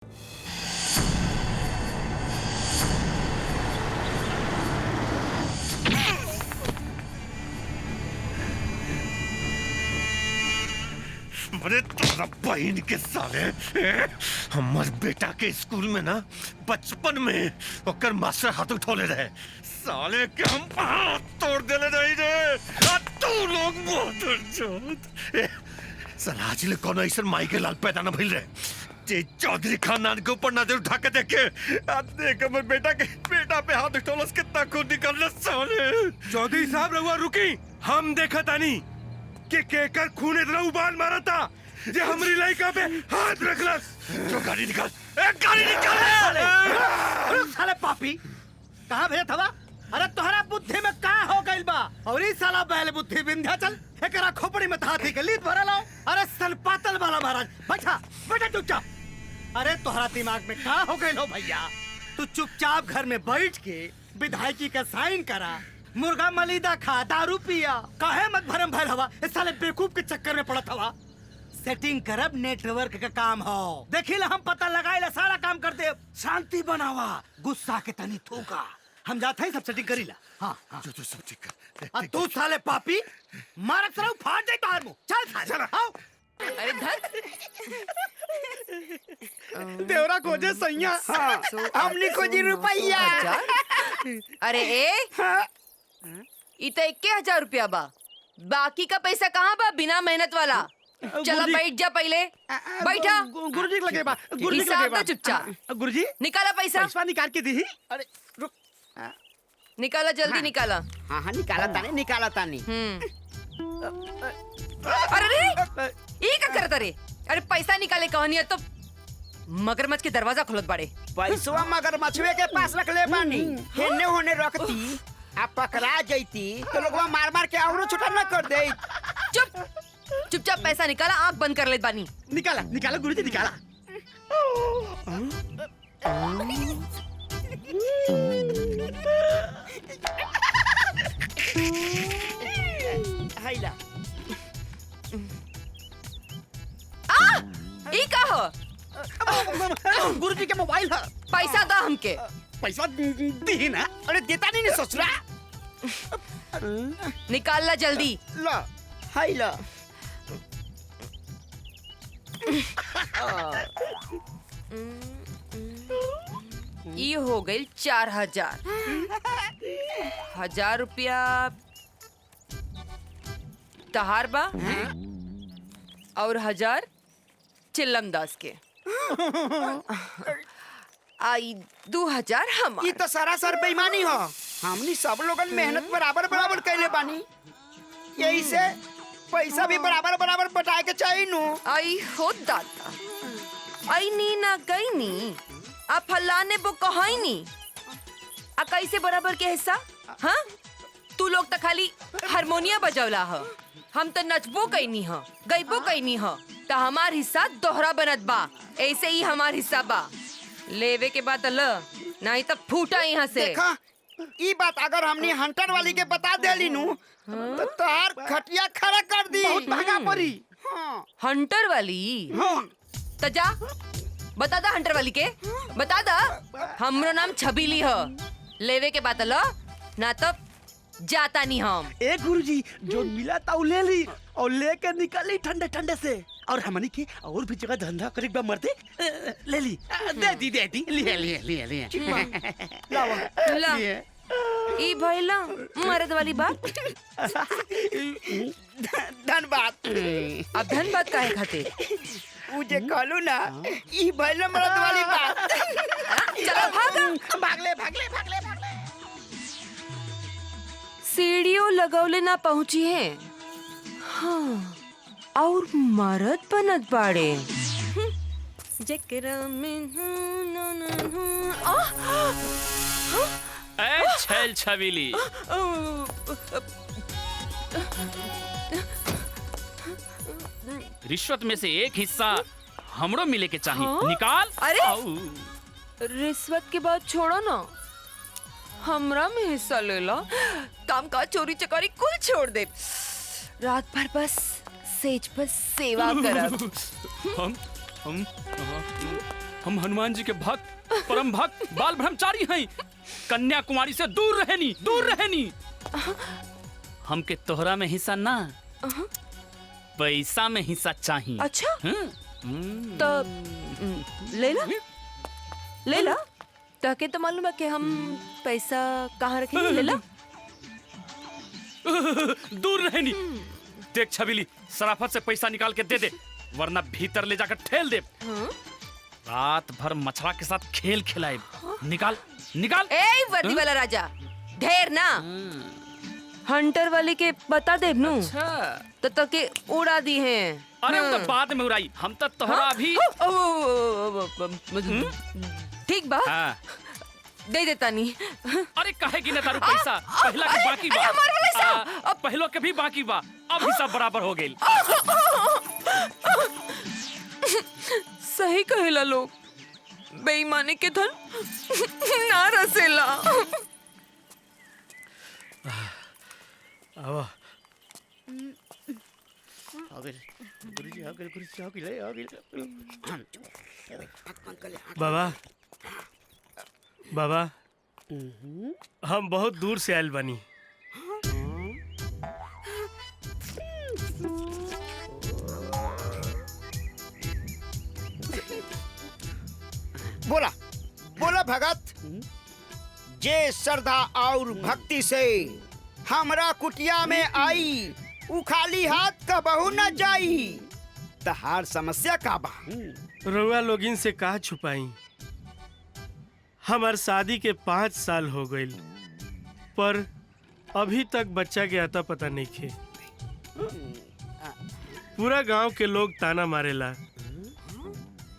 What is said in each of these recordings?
अरे तोरा बहन के साले हमार बेटा के स्कूल में ना बचपन में ओकर मास्टर हाथ उठौले रहे साले के हम हाथ तोड़ देले रही रे तू लोग बहुत साला आज ले कोनो ऐसा माई के लाल पैदा न भइल रे जे चौधरी खानदान के ऊपर नजर उठा के देखे देख हमर बेटा पे हाथ उठौलस कितना खून निकलल साले। चौधरी साहब रहुआ रुकी, हम देखा तानी के केकर खून इतना उबाल मारा था जे हमरी लड़का पे हाथ रखलस। जो गाड़ी निकाल गाड़ी निकाल। अरे साले पापी कहाँ भेजत हवा? अरे तोहरा बुद्धि में का हो गइल बा? और ई साला बैल बुद्धि विंध्याचल एकरा खोपड़ी में हाथी के लीद भरल हो। अरे सन पातल वाला महाराज बैठा चुपचाप। अरे तोहरा दिमाग में का हो गइल हो भैया? तू चुपचाप घर में बैठ के विधायकी का साइन करा, मुर्गा मलीदा खा, दारू पिया, काहे मत भरम भर हवा? इस साले बेवकूफ के चक्कर में पड़त हवा। सेटिंग करब नेटवर्क का काम हो, देखिला हम पता लगाइला सारा काम कर दे। शांति बनावा, गुस्सा के तनी थूका। हम जाते हैं सब सेटिंग करीला। हाँ जो सब ठीक कर। तू साले पापी मारक सराउ फाड़ दे तार मुंह। चल आओ। अरे धर देवरा खोजे सैया, हमनी खोजी रुपैया। अरे इ तो 21,000 रुपया बा, बाकी का पैसा कहाँ बा? बिना मेहनत वाला। चलो बैठ जा पहले, बैठा। गुरुजी के लगे बा, गुरुजी के लगे बा। चुपचाप गुरुजी निकाला पैसा। पैसा निकाल के दी। अरे रुक, निकाला जल्दी निकाला। हाँ निकाला तानी। अरे रे ये क्या करता रे? अरे पैसा निकाले कहानी है तो मगरमच्छ के दरवाजा खुलत बाड़े। पैसवा मगरमच्छवे के पास रख ले बानी, हेने होने रखती आ पकड़ा जैती तो लोगवा मार मार के औरो छोटा न कर दे। चुपचाप पैसा निकाला, आंख बंद कर ले बानी। निकाला गुरुजी निकाला। हाइला ई का हो? गुरुजी के मोबाइल है। पैसा दा हमके। पैसा दी ना। अरे देता नहीं ने ससुरा। निकाल ला जल्दी। ला हाइला ई हो गई 4,000। 1,000 रुपया तहार बा और 1,000 चिल्लम दास के। आई 2,000 हम। ये तो सरासर बेईमानी हो। हमनी सब लोगन मेहनत बराबर बराबर कैले बानी, यही से पैसा भी बराबर बराबर बटाए के चाहिए नु। आई हो दाता, आई नी ना गई नी, आ फलाने वो कहाई नी, आ कैसे बराबर के हिस्सा? हाँ तू लोग तो खाली हारमोनिया बजौला हो, हम तो नचबो कैनी हो, गईबो कैनी हो, तो हमार हिस्सा दोहरा बनत बा। ऐसे ही हमार हिस्सा बा, लेवे के बाद ल, नहीं तो फूटा यहाँ से। देखा ई बात अगर हमनी हंटर वाली के बता देली नु तो तोहार खटिया खड़ा कर दी। बहुत महंगा पड़ी। हाँ। हंटर वाली? तो जा बता दा हंटर वाली के, बता दा। हमरो नाम छबीली हो, लेवे के बात ल, ना तो जाता नहीं हम। ए गुरुजी जो मिला था वो ले ली और लेकर निकली ठंडे ठंडे से। और हमनी की और भी जगह धंधा करे बा मरते ले ली। दे दी लिए ला ई भइला मरद वाली बात। धन्यवाद। अब धन्यवाद काहे खातिर? मुझे कहलू ना ई भइल मरद वाली बात। चलो भागले। सीढ़ियों लगौले ना पहुंची है। हाँ और मरद बनत बाड़े। जकरा में छल छबीली, रिश्वत में से एक हिस्सा हमरो मिले के चाहिए। हाँ? निकाल। अरे रिश्वत के बाद छोड़ो ना, हमरा में हिस्सा ले ला, काम काज चोरी चकारी कुल छोड़ दे, रात भर बस सेज पर सेवा करब। हम हम हनुमान जी के भक्त परम भक्त बाल ब्रह्मचारी हैं। कन्याकुमारी से दूर रहनी। हमके तोहरा में हिस्सा ना, पैसा में हिस्सा चाहिए। अच्छा तो ले ला ताके तो मालूम है कि हम पैसा कहाँ रखेंगे। ले ला। दूर रहनी। देख छबीली, सराफत से पैसा निकाल के दे दे, वरना भीतर ले जाकर ठेल दे। रात भर मछरा के साथ खेल खिलाए। निकाल निकाल। ए वर्दी वाला राजा, ढेर ना हंटर वाले के बता दे नू। तो तके उड़ा दी हैं। अरे वो तो बाद में उड़ाई, हम तो तोहरा भी। ठीक बा, दे देता नहीं। अरे काहे की तारू पैसा, पहला के बाकी बा। हमार वाला हिस्सा। अब पहलो के भी बाकी बा, अब हिस्सा बराबर हो गेल। सही कहेला लोग, बेईमानी के धन ना रसेला। आवा बाबा बाबा, हम बहुत दूर से आयल बानी। बोला बोला भगत, जे श्रद्धा और भक्ति से हमरा कुटिया में आई, उ खाली हाथ कबहू न जाई। तहार समस्या का बा? रउआ लोगिन से कहा छुपाई, हमार शादी के 5 साल हो गईल, पर अभी तक बच्चा के आता पता नहीं खे। पूरा गांव के लोग ताना मारेला।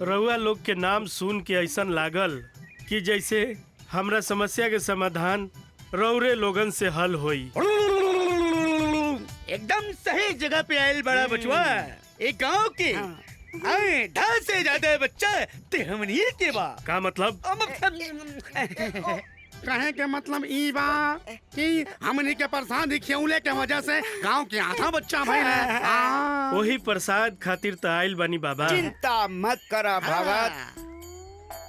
रउआ लोग के नाम सुन के ऐसन लागल कि जैसे हमरा समस्या के समाधान रउरे लोगन से हल होई। एकदम सही जगह पे आयल बड़ा बचवा। एक गांव के ढाल से ज्यादा बच्चा ते हमनी के बा। का मतलब? कहे के मतलब ई बा कि हमनी के प्रसाद खियौले के वजह से गांव के आधा बच्चा भइल है। वही प्रसाद खातिर त आइल बानी बाबा। चिंता मत करा भगत,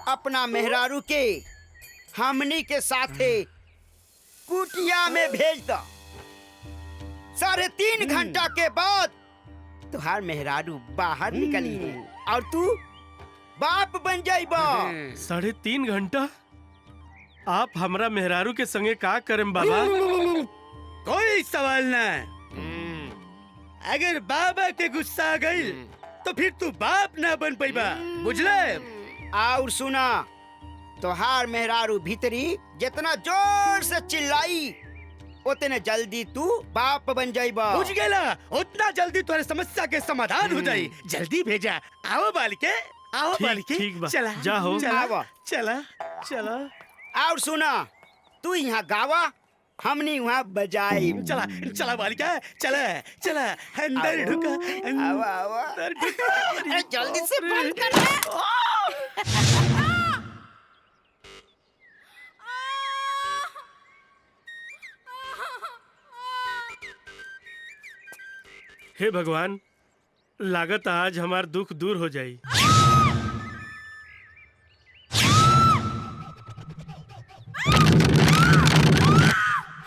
अपना मेहरारू के हमनी के साथे कुटिया में भेज दो। 3.5 घंटा के बाद तुहार मेहरारू बाहर निकली है और तू बाप बन जाइबा। 3.5 घंटा? आप हमरा मेहरारू के संगे का करम बाबा? कोई सवाल ना। अगर बाबा के गुस्सा आ गई तो फिर तू बाप ना बन पाइबा, बुझले? और सुना, तुहार मेहरारू भीतरी जितना जोर से चिल्लाई उतने जल्दी तू बाप बन जाइबा। बुझ गेला? उतना जल्दी तुम्हारी समस्या के समाधान हो जाई। जल्दी भेजा। आओ बालिके, आओ बालिके। ठीक बा, चला जाओ। चला चला चला। और सुना, तू यहाँ गावा, हमनी वहाँ बजाई। चला चला बालिका, चला चला अंदर ढुका। आवा आवा। अंदर ढुका। अरे जल्दी से बंद कर दे। हे भगवान, लागत आज हमार दुख दूर हो जाई।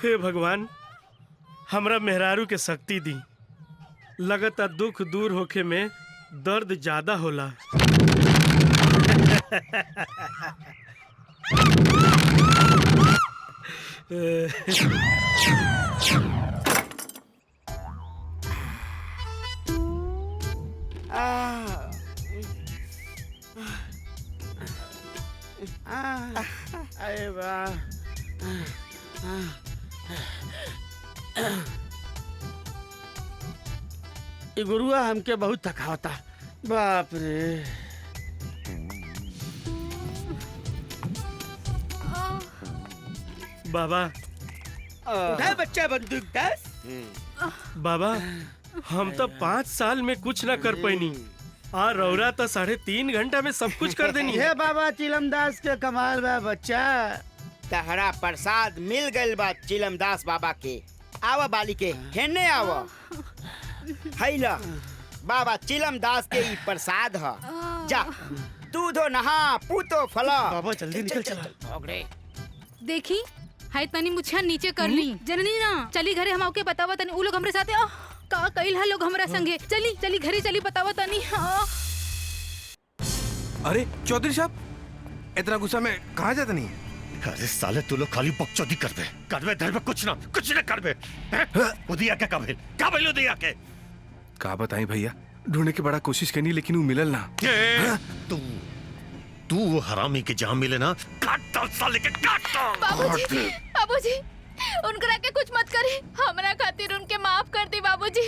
हे भगवान, हमरा मेहरारू के शक्ति दी। लगता दुख दूर होखे में दर्द ज्यादा होला। अरे वाह। ये गुरुआ हमके बहुत थकावता। बाप रे। बाबा उठा बच्चा बंदूक दास। बाबा, हम तो 5 साल में कुछ न कर पैनी, आ रौरा तो 3.5 घंटा में सब कुछ कर देनी है। हे बाबा चिलमदास के कमाल बा बच्चा। तहरा प्रसाद मिल गइल बा चिलमदास बाबा के। आवा बालिके, हेने आवा। हैला बाबा चिलमदास के ई प्रसाद ह। जा दूधो नहा पूतो फला। बाबा जल्दी निकल चला। देखी हाय तनी मुछिया नीचे कर ली जननी ना चली घरे हम के बतावा तनी उ लोग हमरे साथे का कइल है लोग हमरा संगे चली चली घरे चली बतावा तनी अरे चौधरी साहब इतना गुस्सा में कहाँ जाता नहीं? अरे साले तू लोग खाली बकचोदी करबे धर में कुछ ना करबे। उदिया के काबिल उदिया के का बताएं भैया, ढूंढने की बड़ा कोशिश करनी लेकिन वो मिलल ना। तू वो हरामी के जहाँ मिले ना काट डाल साले के काट डाल। बाबूजी बाबूजी उनकरा के कुछ मत करी हमरा खातिर उनके माफ कर दी बाबूजी।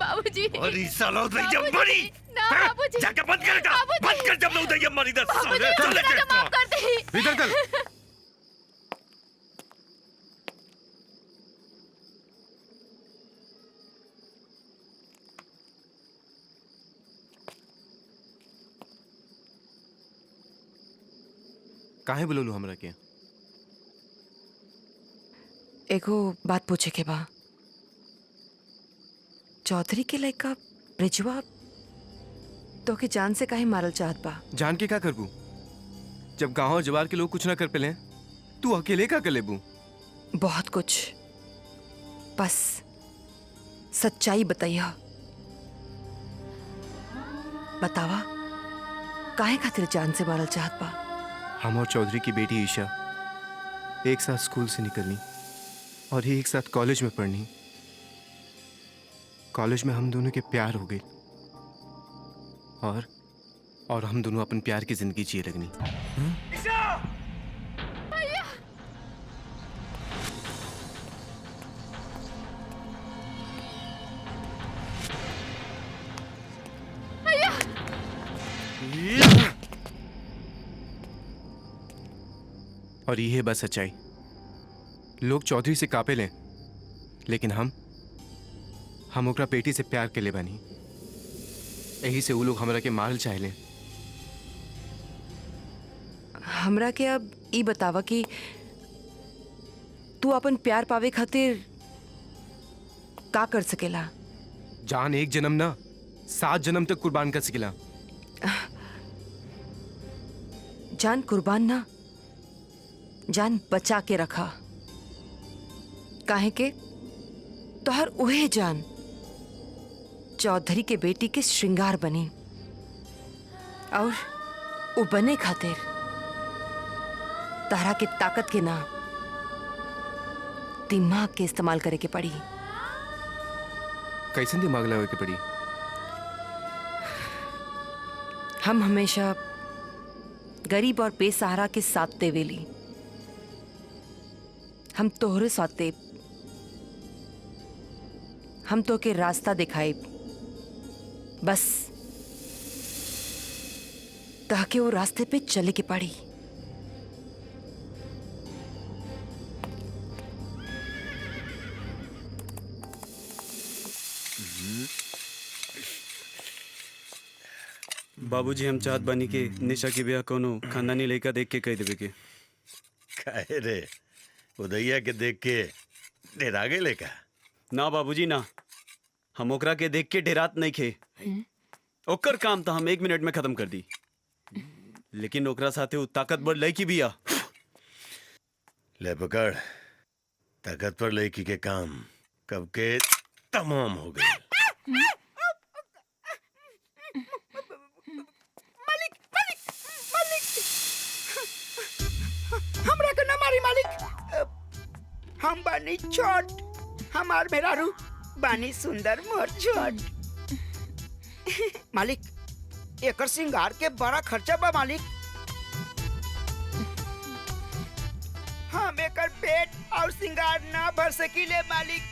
बाबूजी और इस साला उदय मरी ना बाबूजी जाके बंद कर जब उदय मरी दस साले चले उनकरा के माफ कर दी। भीतर चल। काहे बोलू हमरा के? एगो बात पूछे के बा। चौधरी के लड़का ब्रिजवा तो के जान से काहे मारल चाहत बा? जान के का करबू? जब गांव जवार के लोग कुछ ना कर पेले तू अकेले का कर लेबू? बहुत कुछ, बस सच्चाई बताइया। बतावा काहे खातिर जान से मारल चाहत बा? हम और चौधरी की बेटी ईशा एक साथ स्कूल से निकलनी और ही एक साथ कॉलेज में पढ़नी। कॉलेज में हम दोनों के प्यार हो गई और हम दोनों अपन प्यार की जिंदगी जिए लगनी। और ये बस सच्चाई। लोग चौधरी से कापे लें लेकिन हम ओकरा बेटी से प्यार के ले बनी। यही से वो लोग हमरा के मारल चाहे लें। हमरा के अब ई बतावा कि तू अपन प्यार पावे खातिर का कर सकेला? जान एक जन्म ना 7 जन्म तक कुर्बान कर सकेला। जान कुर्बान ना, जान बचा के रखा। काहे के तोहर उहे जान चौधरी के बेटी के श्रृंगार बनी और वो बने खातिर तारा के ताकत के ना दिमाग के इस्तेमाल करे के पड़ी। कैसे दिमाग लगा के पड़ी? हम हमेशा गरीब और बेसहारा के साथ देवेली। हम तोहरे साथ देव, हम तो के रास्ता दिखाए बस ताकि वो रास्ते पे चले के पड़ी। बाबूजी हम चाहत बानी कि निशा के ब्याह कोनो खानदानी लड़का देख के कह देवे के। काहे रे उदैया के देख के डरा गए लेका? ना बाबूजी ना, हम ओकरा के देख के डेरात नहीं खे। ओकर काम तो हम 1 मिनट में खत्म कर दी, लेकिन ओकरा साथे उ ताकतवर लड़की भी आ। ले पकड़, ताकतवर लड़की के काम कब के तमाम हो गए। हमरा के ना मारी मालिक। हम बानी छोट, हमार मेहरारू बानी सुंदर मोर छोट। मालिक एकर सिंगार के बड़ा खर्चा बा मालिक। हम एकर पेट और सिंगार ना भर सकीले मालिक।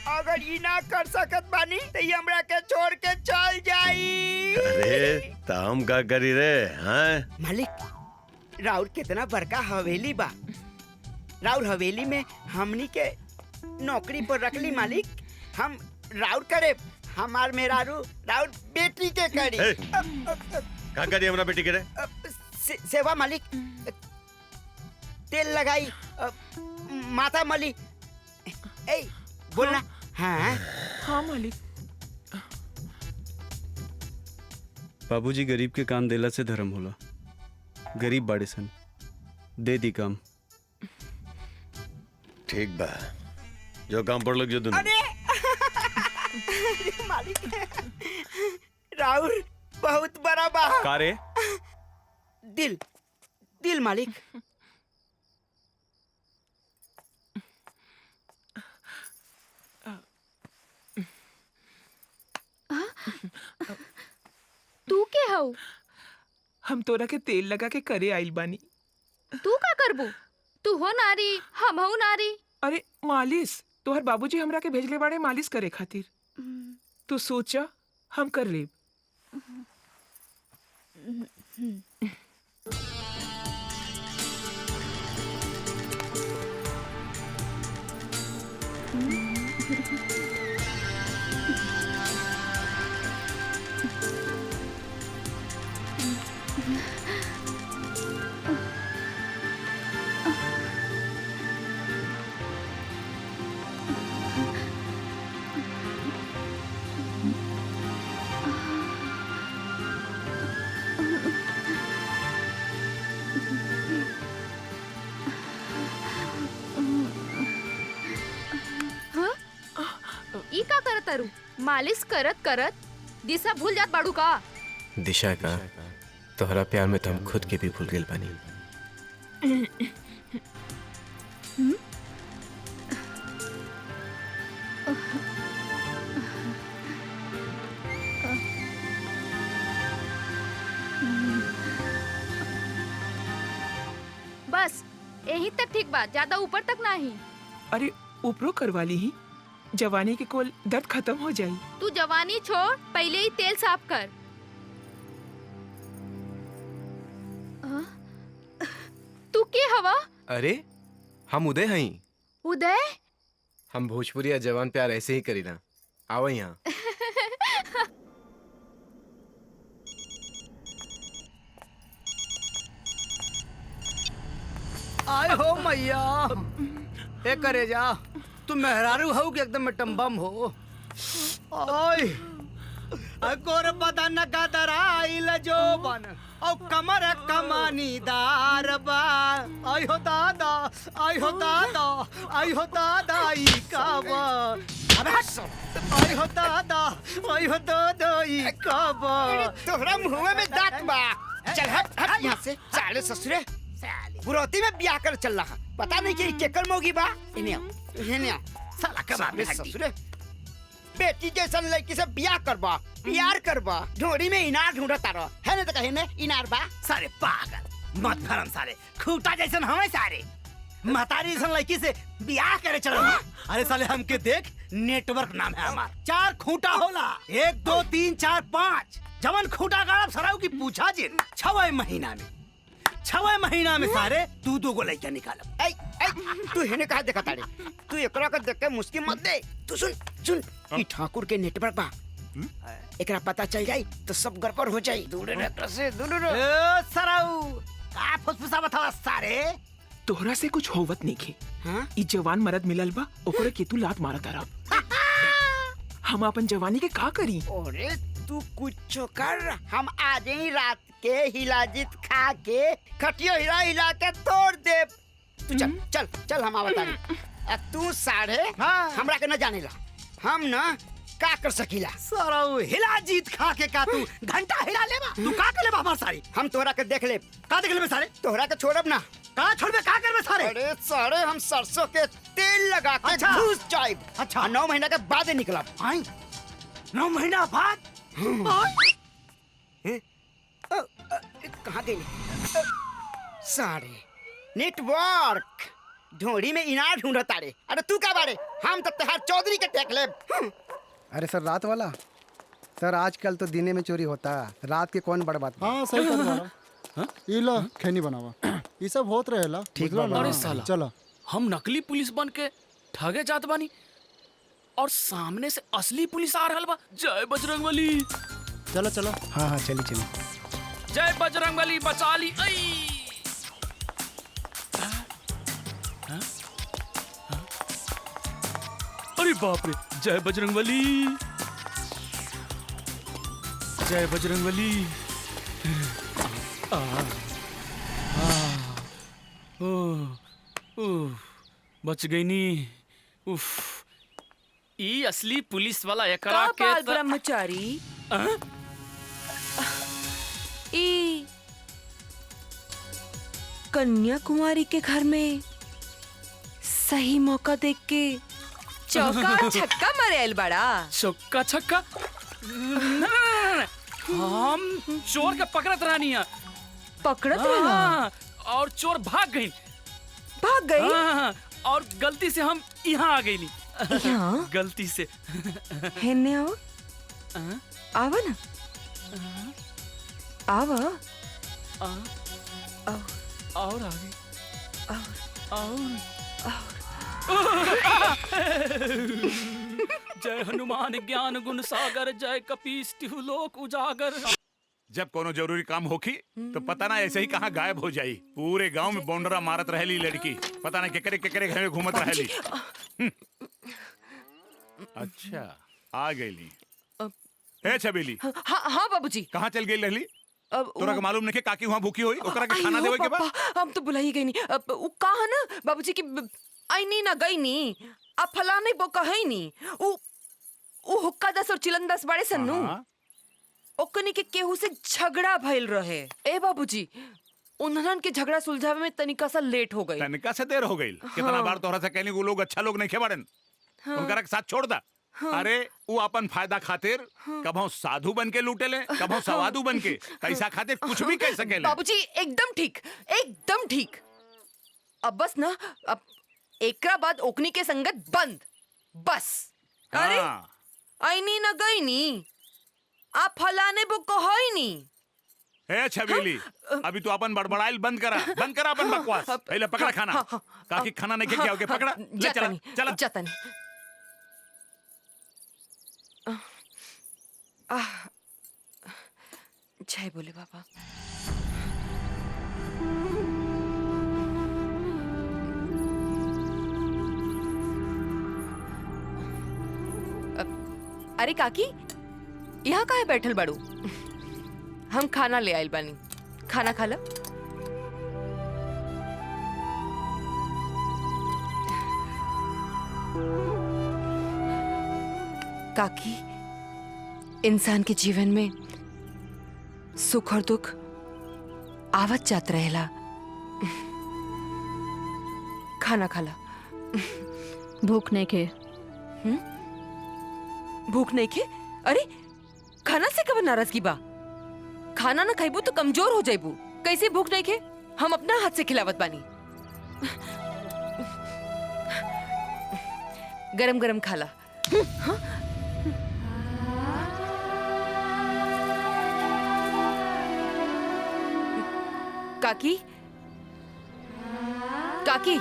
अगर ये ना कर सकत बानी तो ये हमरा के छोड़ के चल जाई। अरे ताम का करी रे? हाँ मालिक राउर कितना बड़का हवेली बा। राउर हवेली में हमनी के नौकरी पर रखली मालिक। हम राउर करे, हमार मेहरारू राउर बेटी के करी। कहाँ करी हमरा बेटी के रे? सेवा मालिक। तेल लगाई, माथा मली। ए बोलना। हाँ हाँ मालिक। बाबूजी गरीब के काम देला से धर्म होला। गरीब बाड़े सन, दे दी काम। ठीक बा, जो काम पर लग जो दुनू। अरे मालिक राउर बहुत बड़ा बा। का रे? दिल दिल मालिक। तू के हऊ? हम तोरा के तेल लगा के करे आइल बानी। तू का करबू? तू हो नारी, हम हऊ नारी। अरे मालिश, तोहर बाबूजी हमरा के भेजले बाड़े मालिश करे खातिर। तू सोचा हम कर लेब। ई का करत तारू? मालिश करत करत दिशा भूल जात बाड़ू का? दिशा का तोहरा प्यार में तो हम खुद के भी भूल गए बानी। बस यही तक ठीक बात, ज्यादा ऊपर तक नहीं। अरे ऊपरो करवा ली ही, जवानी के कोल दर्द खत्म हो जाई। तू जवानी छोड़, पहले ही तेल साफ कर। तू के हवा? अरे हम उदय हई। उदय? हम भोजपुरिया जवान प्यार ऐसे ही करीना। आओ यहाँ। आय हो मैया, ए करे जा, तू मेहरारू हो कि एकदम टम्बम हो? ओय अकोर बदन का दराइल जो बन और कमर कमानीदार बा। आय हो दादा, आय हो दादा, आय हो दादा ई का बा। अबे आय हो दादा, आय हो दादा ई का बा। तोहरा मुंह में दांत बा। चल हट हट यहाँ से। साले ससुरे बुरौती में ब्याह कर चल रहा। पता नहीं कि केकर मोगी बा। इन्हें साला कबाब में ससुरे बेटी जैसन लड़की से ब्याह करबा, प्यार करबा, ढोरी में इनार ढूंढता रह। है ना तो कहीं ने इनार बा। सारे पागल मत भरम, सारे खूटा जैसन हमें सारे महतारी जैसन लड़की से ब्याह करे चलो। अरे साले हमके देख, नेटवर्क नाम है हमार। 4 खूंटा होला, 1 2 3 4 5। जवन खूंटा गाड़ब सराव की पूछा जिन 6 महीना में, 6 महीना में सारे 2 गो लड़का निकालब। ऐ तू हेने कहा देखा तारे? तू एकरा का देख के मुस्की मत दे। तू सुन सुन, ई ठाकुर के नेटवर्क बा। एकरा पता चल जाई तो सब गड़बड़ हो जाई। दूर रह से, दूर रह। ए सराऊ का फुसफुसावत हवा सारे? तोहरा से कुछ होवत नहीं खे। हां ई जवान मर्द मिलल बा, ओकरे के तू लात मारत रह। हम अपन जवानी के का करी? अरे तू कुछ कर, हम आज ही रात के हिलाजित खा के खटियो हिला हिला के तोड़ दे। तू चल चल चल, हम आवत तारी। तू साढ़े हमरा के न जाने ला। हम न का कर सकीला। सराऊ हिला जीत खा के का तू घंटा हिला लेबा? तू का कर लेबा हमार सारी? हम तोहरा के देख ले। का देख लेबे सारे? तोहरा के छोड़ब ना। का छोड़बे, का करबे सारे? अरे सारे हम सरसों के तेल लगा के अच्छा। घुस जाइब। अच्छा। 9 महीना के बाद निकलब। आई 9 महीना बाद? कहाँ गई सारे? नेटवर्क ढोड़ी में इनार ढूंढता रे। अरे तू का बारे? हम तो तेहार चौधरी के टेक लेब। अरे सर रात वाला सर, आजकल तो दिने में चोरी होता, रात के कौन बड़ बात। हाँ सही कर ई लो खैनी बनावा, ये सब होत रहेला। ठीक बा। अरे साला, चलो हम नकली पुलिस बन के ठगे जात बानी और सामने से असली पुलिस आ रहल बा। जय बजरंगबली। चलो चलो। हाँ हाँ चली चली। जय बजरंगबली, बचा ली। अरे बाप रे, जय बजरंगबली, जय बजरंगबली। बच गई नी। उफ, ई असली पुलिस वाला एकरा का के बाल ब्रह्मचारी ई कन्याकुमारी के घर में सही मौका देख के चौका छक्का मारे आइल बड़ा। चौका छक्का हम चोर के पकड़त रहनी है। पकड़त रहना और चोर भाग गई। भाग गई और गलती से हम यहाँ आ गई। यहाँ गलती से हेने आओ आवा ना आवा और आगे और जय हनुमान ज्ञान गुण सागर, जय कपीस तिहु लोक उजागर। जब कोनो जरूरी काम होखी तो पता ना ऐसे ही कहाँ गायब हो जाई। पूरे गांव में बौंडरा मारत रहेली लड़की, पता ना केकरे केकरे घर में घूमत रहेली। अच्छा आ गईली। ए छबीली, हाँ बाबूजी। कहाँ चल गई रहली? अब तोरा के मालूम नहीं काकी वहाँ भूखी होई, ओकरा के खाना देवे के बा। हम तो बुलाई गई नहीं। अब वो कहा ना बाबूजी की आई नहीं ना गई नहीं। अब फलाने बो कहे नहीं। वो हुक्का दस और चिलन दस बड़े सन्नू ओकनी के केहू से झगड़ा भइल रहे। ए बाबूजी उन्हन के झगड़ा सुलझावे में तनिका सा लेट हो गई। तनिका से देर हो गई। कितना बार तोहरा से कहनी वो लोग अच्छा लोग नहीं खेबाड़न, उनकरा के साथ छोड़ दा। अरे वो अपन फायदा खातिर कभो साधु बन के लूटे ले, कभो सवादु बन के पैसा खातिर कुछ भी कह सके ले। बाबूजी एकदम ठीक, एकदम ठीक। अब बस ना, अब एकरा बाद ओकनी के संगत बंद बस। अरे आई नी ना गई नी, आप फलाने बो कहोई नी। ए छबीली, अभी तू अपन बड़बड़ाइल बंद करा अपन बकवास। पहले पकड़ा खाना। काकी खाना नहीं क्या हो गया, पकड़ा ले चला चला जाता नहीं। जय बोले बाबा। अरे काकी यहाँ काहे बैठल बड़ू? हम खाना ले आइल बानी, खाना खा लो। काकी इंसान के जीवन में सुख और दुख आवत जात रहेला। खाना खा ला। भूख नहीं के। भूख नहीं के? अरे खाना से कब नाराजगी बा? खाना ना खाइबू तो कमजोर हो जाइबू। कैसे भूख नहीं के? हम अपना हाथ से खिलावत बानी। गरम गरम खाला। हाँ? काकी काकी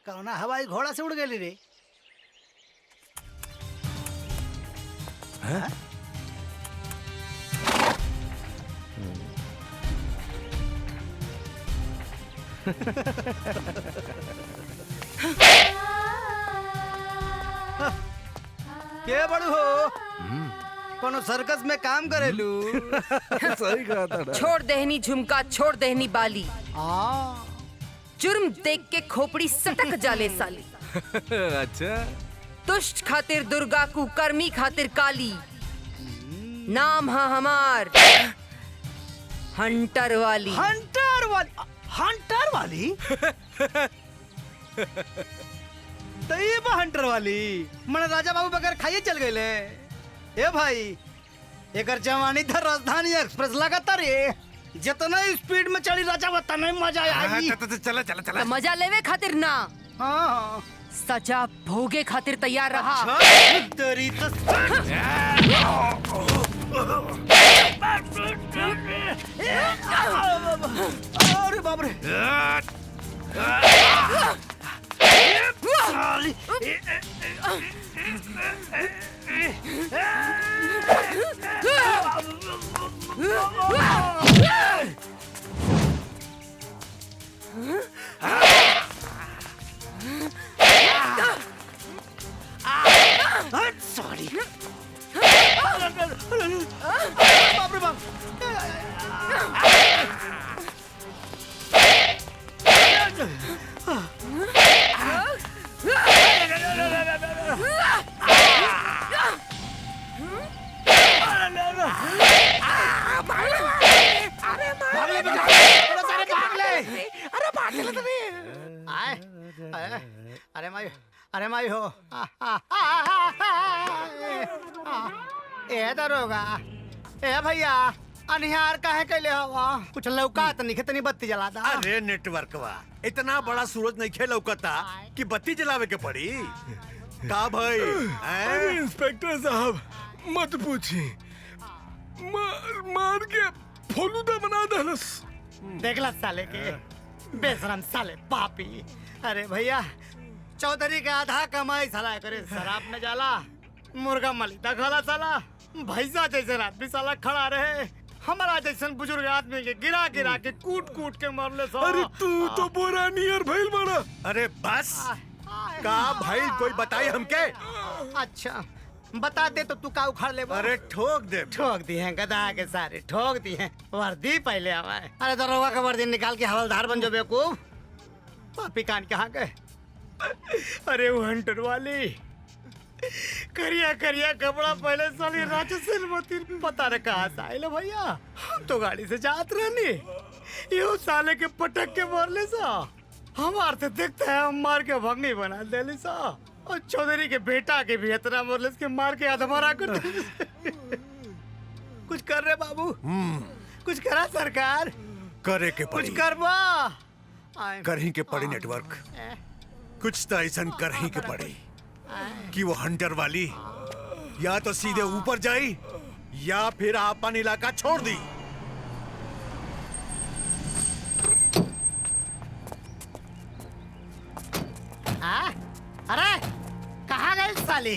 कौना हवाई घोड़ा से उड़ गई रे? हाँ? के बड़ू हो? कोनो सर्कस में काम करेलू? सही कहा था। छोड़ देहनी झुमका, छोड़ देहनी बाली। जुर्म देख के खोपड़ी सटक जाले साली। अच्छा। दुष्ट खातिर दुर्गा, कुकर्मी खातिर काली। नाम है हमार हंटर वाली। हंटर वाली? हंटर वाली? तो ये बा हंटर वाली। मन राजा बाबू बगैर खाइए चल गए। ए भाई एकर जवानी था राजधानी एक्सप्रेस लगातार रे जितना स्पीड में चली राजा उतना मजा आई। चला चला चला। तो मजा लेवे खातिर ना, हाँ सजा भोगे खातिर तैयार रहा। तेरी तो अरे बाप रे सॉरी बाप रे बाप अरे माई हो ए दरोगा ए भैया अनिहार काहे कैले हवा कुछ लौका त नहीं तनी बत्ती जला दा। अरे नेटवर्कवा इतना बड़ा सूरज नहीं खे लौकता कि बत्ती जलावे के पड़ी का भाई? अरे इंस्पेक्टर साहब मत पूछी, मार के फलूदा बना दहलस। देखला साले के बेशरम साले पापी। अरे भैया चौधरी के आधा कमाई साला करे शराब में जाला, मुर्गा मलिदा खाला साला, भैसा जैसे आदमी साला खड़ा रहे, हमारा जैसन बुजुर्ग आदमी के गिरा गिरा के कूट कूट के मरले सा। अरे तू तो बोरा नियर भइल बड़ा। अरे बस का भाई कोई बताई हमके? अच्छा बता दे तो तू का उखाड़ ले। अरे ठोक दे। ठोक दी है गधा के सारे ठोक दी है। वर्दी पहले आवाए। अरे दरोगा का वर्दी निकाल के हवलदार बन जो बेवकूफ। पापी कान कहाँ गए? अरे वो हंटर वाली करिया करिया कपड़ा पहले साली राजस्थान पता न कहाँ से आए लो भैया। हम तो गाड़ी से जात रहनी, यो साले के पटक के मारले सा। हमार से देखता है हम मार के भगनी बना दे सा। और चौधरी के बेटा के भी इतना मारले के मार के अधमरा कर कुछ कर रहे बाबू, कुछ करा सरकार, करे के पड़ी, कुछ करवा करही के पड़ी। नेटवर्क कुछ तो ऐसा करही के पड़ी कि वो हंटर वाली या तो सीधे ऊपर जाई या फिर अपन इलाका छोड़ दी। अरे कहाँ गई साली?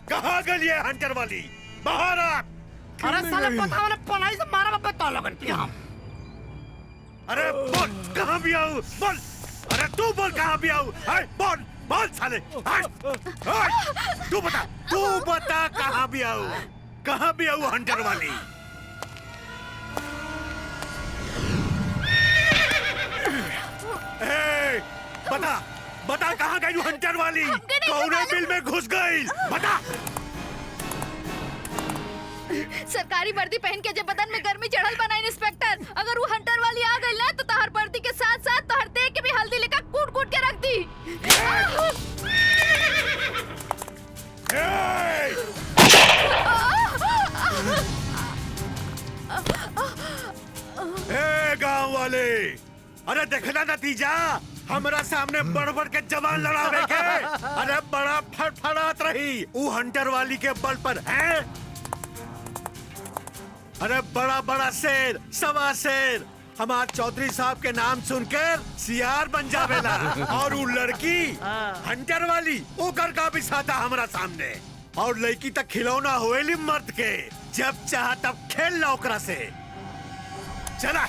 कहाँ गई है हंटर वाली? बाहर आ। अरे साले पता मैंने पलाई से मारा बता लगन की हम। अरे बोल कहाँ भी आऊँ बोल। अरे तू बोल कहाँ भी आऊँ। बोल बोल साले। तू बता कहाँ भी आऊँ, कहाँ भी आऊँ हंटर वाली। बता बता कहाँ गई हंटर वाली? कौने बिल में घुस गई? बता। सरकारी वर्दी पहन के जब बदन में गर्मी चढ़ल बना इंस्पेक्टर, अगर वो हंटर वाली आ गई ना तो तहर वर्दी के साथ साथ तहर देह के भी हल्दी लेकर कूट कूट के रख दी। गांव वाले, अरे देखना नतीजा, हमारा सामने बढ़ बढ़ के जवान लड़ावे के। अरे बड़ा फड़फड़ात रही वो हंटर वाली के बल पर है। अरे बड़ा बड़ा शेर, सवा शेर हमार चौधरी साहब के नाम सुनकर सियार बन जावेला। और वो लड़की हंटर वाली ओकर का भी साथा हमारा सामने। और लड़की तक खिलौना होएली मर्द के, जब चाह तब खेल ला ओकरा से। चला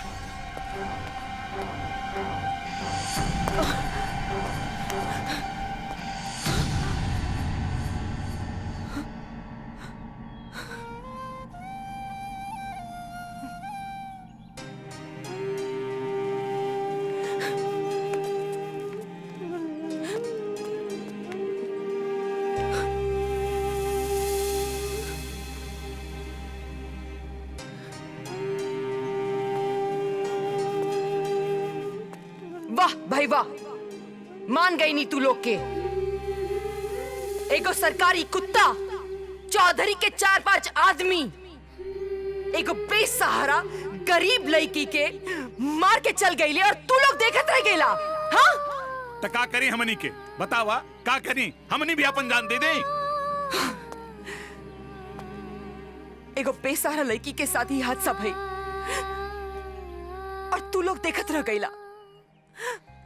वाह भाई वाह, मान गई नी तू लोग के। एगो सरकारी कुत्ता चौधरी के 4-5 आदमी एगो बेसहारा गरीब लड़की के मार के चल गईले और तू लोग देखत रह गईला। हाँ तो का करी हमनी के बतावा, का करी? हमनी भी अपन जान दे दे। एगो बेसहारा लड़की के साथ ही हादसा भई और तू लोग देखत रह गईला।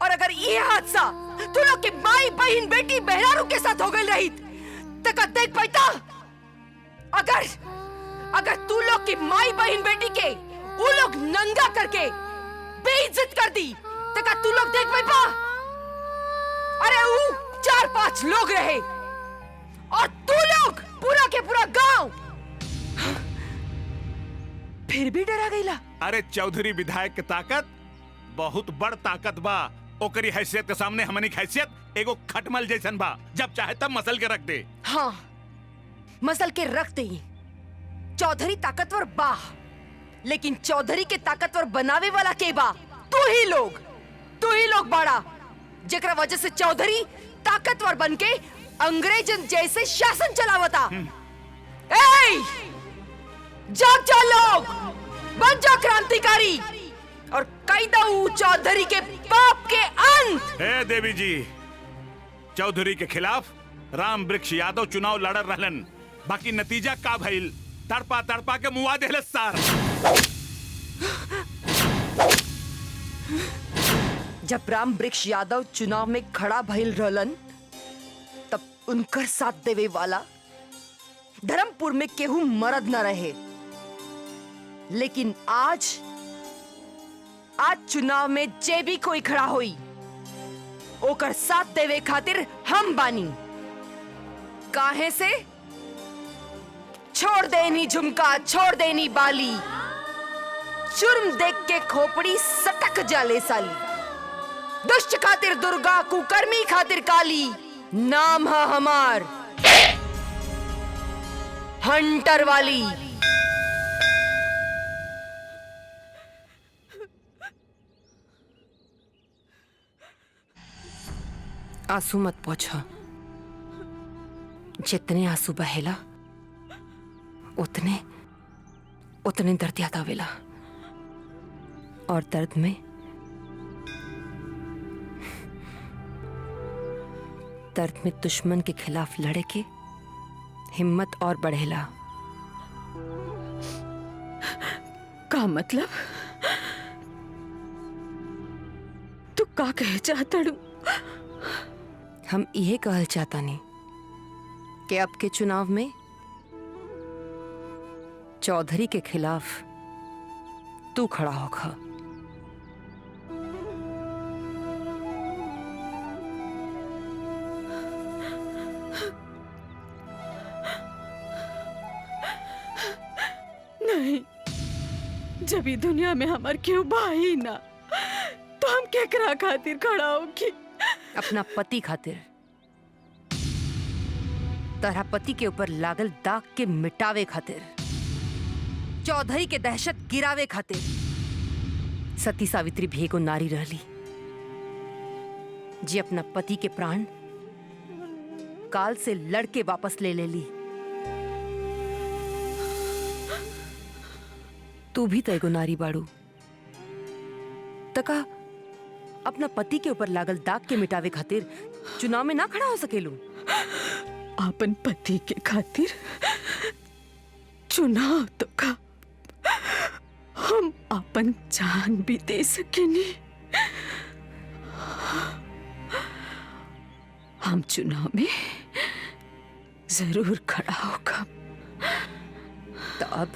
और अगर ये हादसा तू लोग के माई बहन बेटी बहरारू के साथ हो गई रही तो का देख पाता? अगर तू लोग की माई बहन बेटी के वो लोग नंगा करके बेइज्जत कर दी तो का तू लोग देख पाता? अरे वो 4-5 लोग रहे और तू लोग पूरा के पूरा गांव फिर भी डरा गईला। अरे चौधरी विधायक के ताकत बहुत बड़ ताकत बा। ओकरी हैसियत के सामने हमनी की हैसियत एगो खटमल जैसन बा, जब चाहे तब मसल के रख दे। हाँ मसल के रख दे। चौधरी ताकतवर बा, लेकिन चौधरी के ताकतवर बनावे वाला के बा? तू ही लोग बाड़ा, जेकरा वजह से चौधरी ताकतवर बनके अंग्रेजन जैसे शासन चलावता। ए जाग जा लोग, बन जा क्रांतिकारी और कई दऊ चौधरी के पाप के अंत। हे देवी जी, चौधरी के खिलाफ राम वृक्ष यादव चुनाव लड़ रहलन, बाकी नतीजा का भइल? तड़पा तड़पा के मुआ देहले सार। जब राम वृक्ष यादव चुनाव में खड़ा भइल रहलन तब उनकर साथ देवे वाला धर्मपुर में केहू मर्द न रहे, लेकिन आज चुनाव में जे भी कोई खड़ा होई ओकर साथ देवे खातिर हम बानी। काहे से? छोड़ देनी झुमका, छोड़ देनी बाली, जुर्म देख के खोपड़ी सटक जाले साली। दुष्ट खातिर दुर्गा, कुकर्मी खातिर काली, नाम है हमार हंटर वाली। आंसू मत पोछो, जितने आंसू बहेला उतने दर्द याद आवेला। और दर्द में दुश्मन के खिलाफ लड़े के हिम्मत और बढ़ेला। का मतलब? तू का कहे चाहता? हम यह कहल चाहता नहीं कि अब के चुनाव में चौधरी के खिलाफ तू खड़ा होगा। नहीं, जब ये दुनिया में हमार क्यों भाई ना, तो हम केकरा खातिर खड़ा होगी? अपना पति खातिर, तोहरा पति के ऊपर लागल दाग के मिटावे खातिर, चौधरी के दहशत गिरावे खातिर। सती सावित्री भी एगो नारी रहली जी अपना पति के प्राण काल से लड़के वापस ले लेली। तू भी तो एगो नारी बाड़ू, तका अपना पति के ऊपर लागल दाग के मिटावे खातिर चुनाव में ना खड़ा हो सकेलू? अपन पति के खातिर चुनाव तो का हम अपन जान भी दे सकेनी। हम चुनाव में जरूर खड़ा होगा। तो अब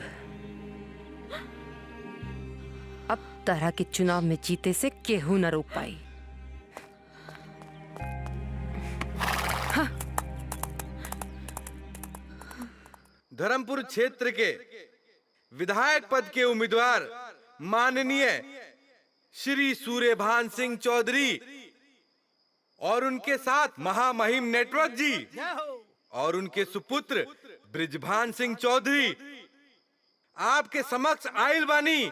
तरह के चुनाव में जीते से केहू न रोक पाई। हाँ। धर्मपुर क्षेत्र के विधायक पद के उम्मीदवार माननीय श्री सूर्यभान सिंह चौधरी और उनके साथ महामहिम नेटवर्क जी और उनके सुपुत्र ब्रिजभान सिंह चौधरी आपके समक्ष आइल बानी।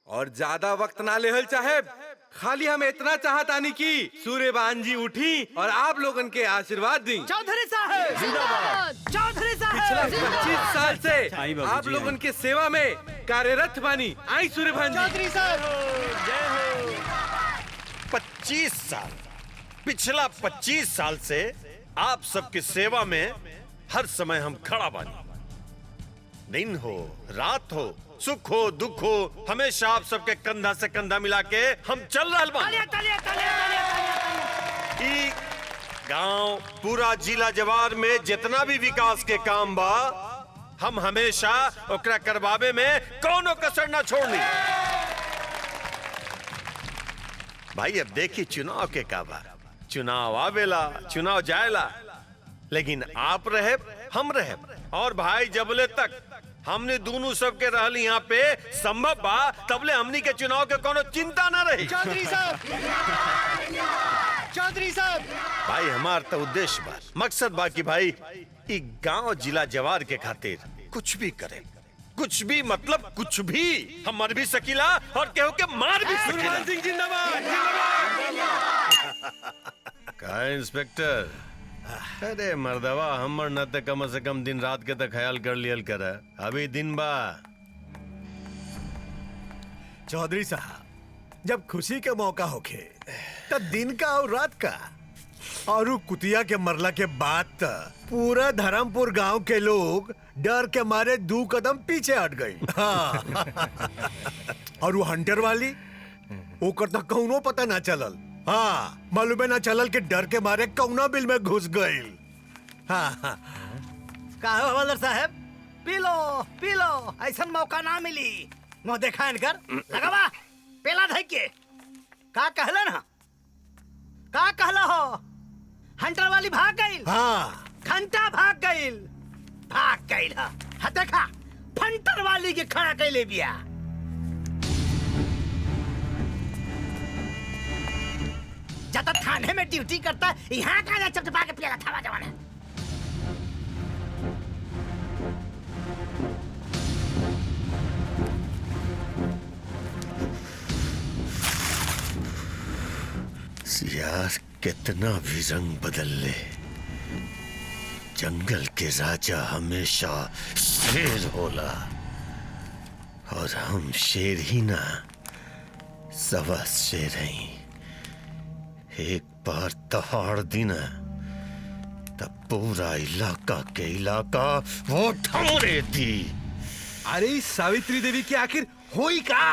और ज्यादा वक्त ना लेहल साहेब, खाली हम इतना चाहतानी कि सूर्यभान जी उठी और आप लोगन के आशीर्वाद दी। चौधरी साहब जिंदाबाद, चौधरी साहब पिछला 25 साल से आई बाबूजी, आप लोगन के सेवा में कार्यरत बानी। आई सूर्यभान चौधरी साहब 25 साल, पिछला 25 साल से आप सबकी सेवा में हर समय हम खड़ा बानी। दिन हो रात हो, सुख हो दुख हो, हमेशा आप सबके कंधा से कंधा मिला के हम चल रहे बानी। ई गांव पूरा जिला जवार में जितना भी विकास के काम बा, हम हमेशा ओकरा करवावे में कोनो कसर ना छोड़नी। भाई अब देखी चुनाव के का बा, चुनाव आवेला चुनाव जाएला, लेकिन आप रहे हम रहे, और भाई जबले तक हमने दोनों सबके रहल यहाँ पे संभव बा, तबले हमनी के चुनाव के कोनो चिंता ना रही। चौधरी साहब भाई हमार तो उद्देश्य बा, मकसद बा कि भाई ई गांव जिला जवार के खातिर कुछ भी करे, कुछ भी मतलब कुछ भी। हम मर भी सकीला और केहू के मार भी सकीला। सूर्यभान सिंह जिंदाबाद। का इंस्पेक्टर, अरे मर्दवा हमर न त कम से कम दिन रात के त ख्याल कर लियल कर, अभी दिन बा। चौधरी साहब, जब खुशी के मौका होखे तब दिन का और रात का, और उ कुतिया के मरला के बाद त पूरा धर्मपुर गांव के लोग डर के मारे 2 कदम पीछे हट गई। हाँ। और वो हंटर वाली, ओकर तो कौनो पता ना चलल। हाँ, मालूम ना चलल के डर के मारे कौना बिल में घुस गई। हाँ, हाँ। का है हवलदार साहब, पी लो, ऐसा मौका ना मिली। मुंह देखा इनकर लगावा पेला धइ के। का कहला ना, का कहला हो, हंटर वाली भाग गई। हाँ, घंटा भाग गई हा देखा, फंटर वाली के खड़ा कैले बिया। जब थाने में ड्यूटी करता, यहाँ का चपचपा के पिया था जवान। यार कितना भी रंग बदल ले, जंगल के राजा हमेशा शेर होला, और हम शेर ही ना सवा शेर हैं। एक बार तहाड़ दिन तब पूरा इलाका वो ठमरे थी। अरे सावित्री देवी की आखिर हुई का?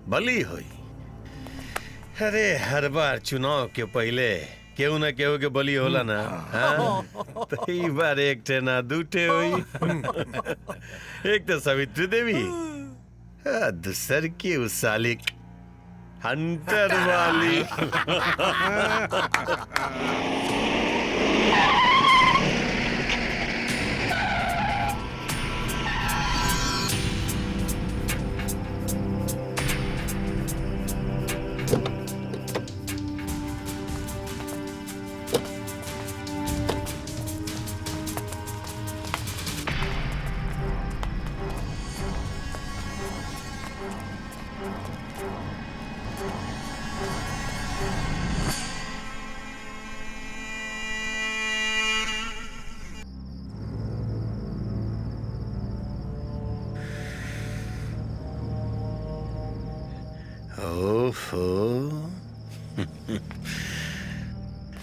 बली हुई। अरे हर बार चुनाव के पहले केहू ना केहू के बली होला ना। हाँ? तो ई बार एक ठे ना दूठे हुई। एक तो सावित्री देवी, दूसर की उस सालिक हंटर वाली।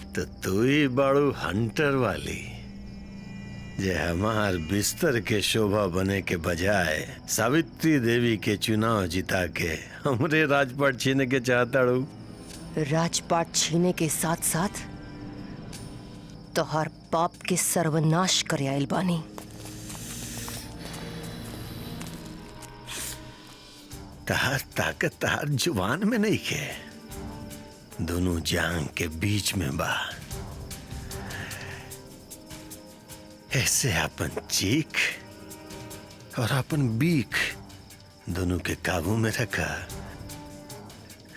तो तू ही बाड़ू हंटर वाली, जे हमार बिस्तर के शोभा बने के बजाय सावित्री देवी के चुनाव जिता के हमरे राजपाट छीने के चाहता रू। राजपाट छीने के साथ साथ तोहर पाप के सर्वनाश कर आइल बानी। तहार ताकत तहार जुबान में नहीं के, दोनों जांग के बीच में बा। ऐसे अपन चीख और अपन बीख दोनों के काबू में रखा।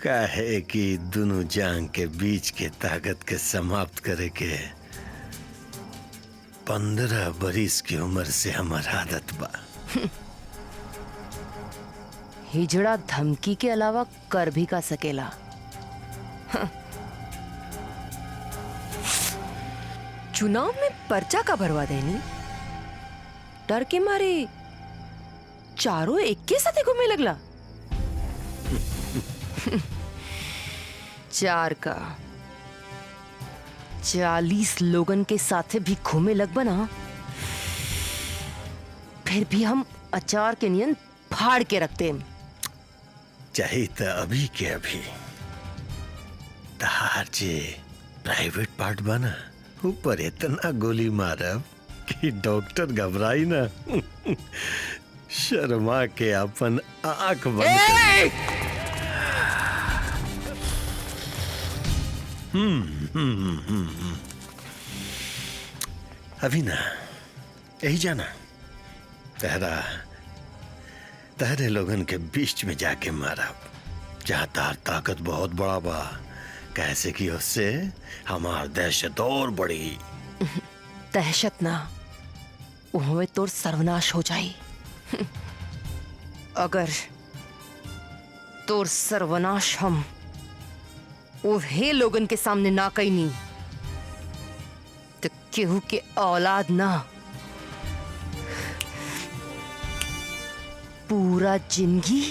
काहे कि दोनों जांग के बीच के ताकत के समाप्त करे के 15 बरिस की उम्र से हमार आदत बा। हिजड़ा धमकी के अलावा कर भी का सकेला। चुनाव में पर्चा का भरवा देनी? डर के मारे चारों एक के साथ घूमे लगला? चार का 40 लोगन के साथे भी घूमे लग बना, फिर भी हम अचार के नियन फाड़ के रखते हैं। चाहे तो अभी के अभी तहार जे प्राइवेट पार्ट बना ऊपर इतना गोली मारब कि डॉक्टर घबराई ना शर्मा के अपन आंख बंद कर। अभी ना यही जाना तहरे लोगन के बीच में जाके मारा जहाँ तार ताकत बहुत बड़ा बा, कैसे कि उससे हमार दहशत और बढ़ी। दहशत ना, उहमें तोर सर्वनाश हो जाई। अगर तोर सर्वनाश हम उहे लोगन के सामने ना कईनी तो केहू के औलाद ना, पूरा जिंदगी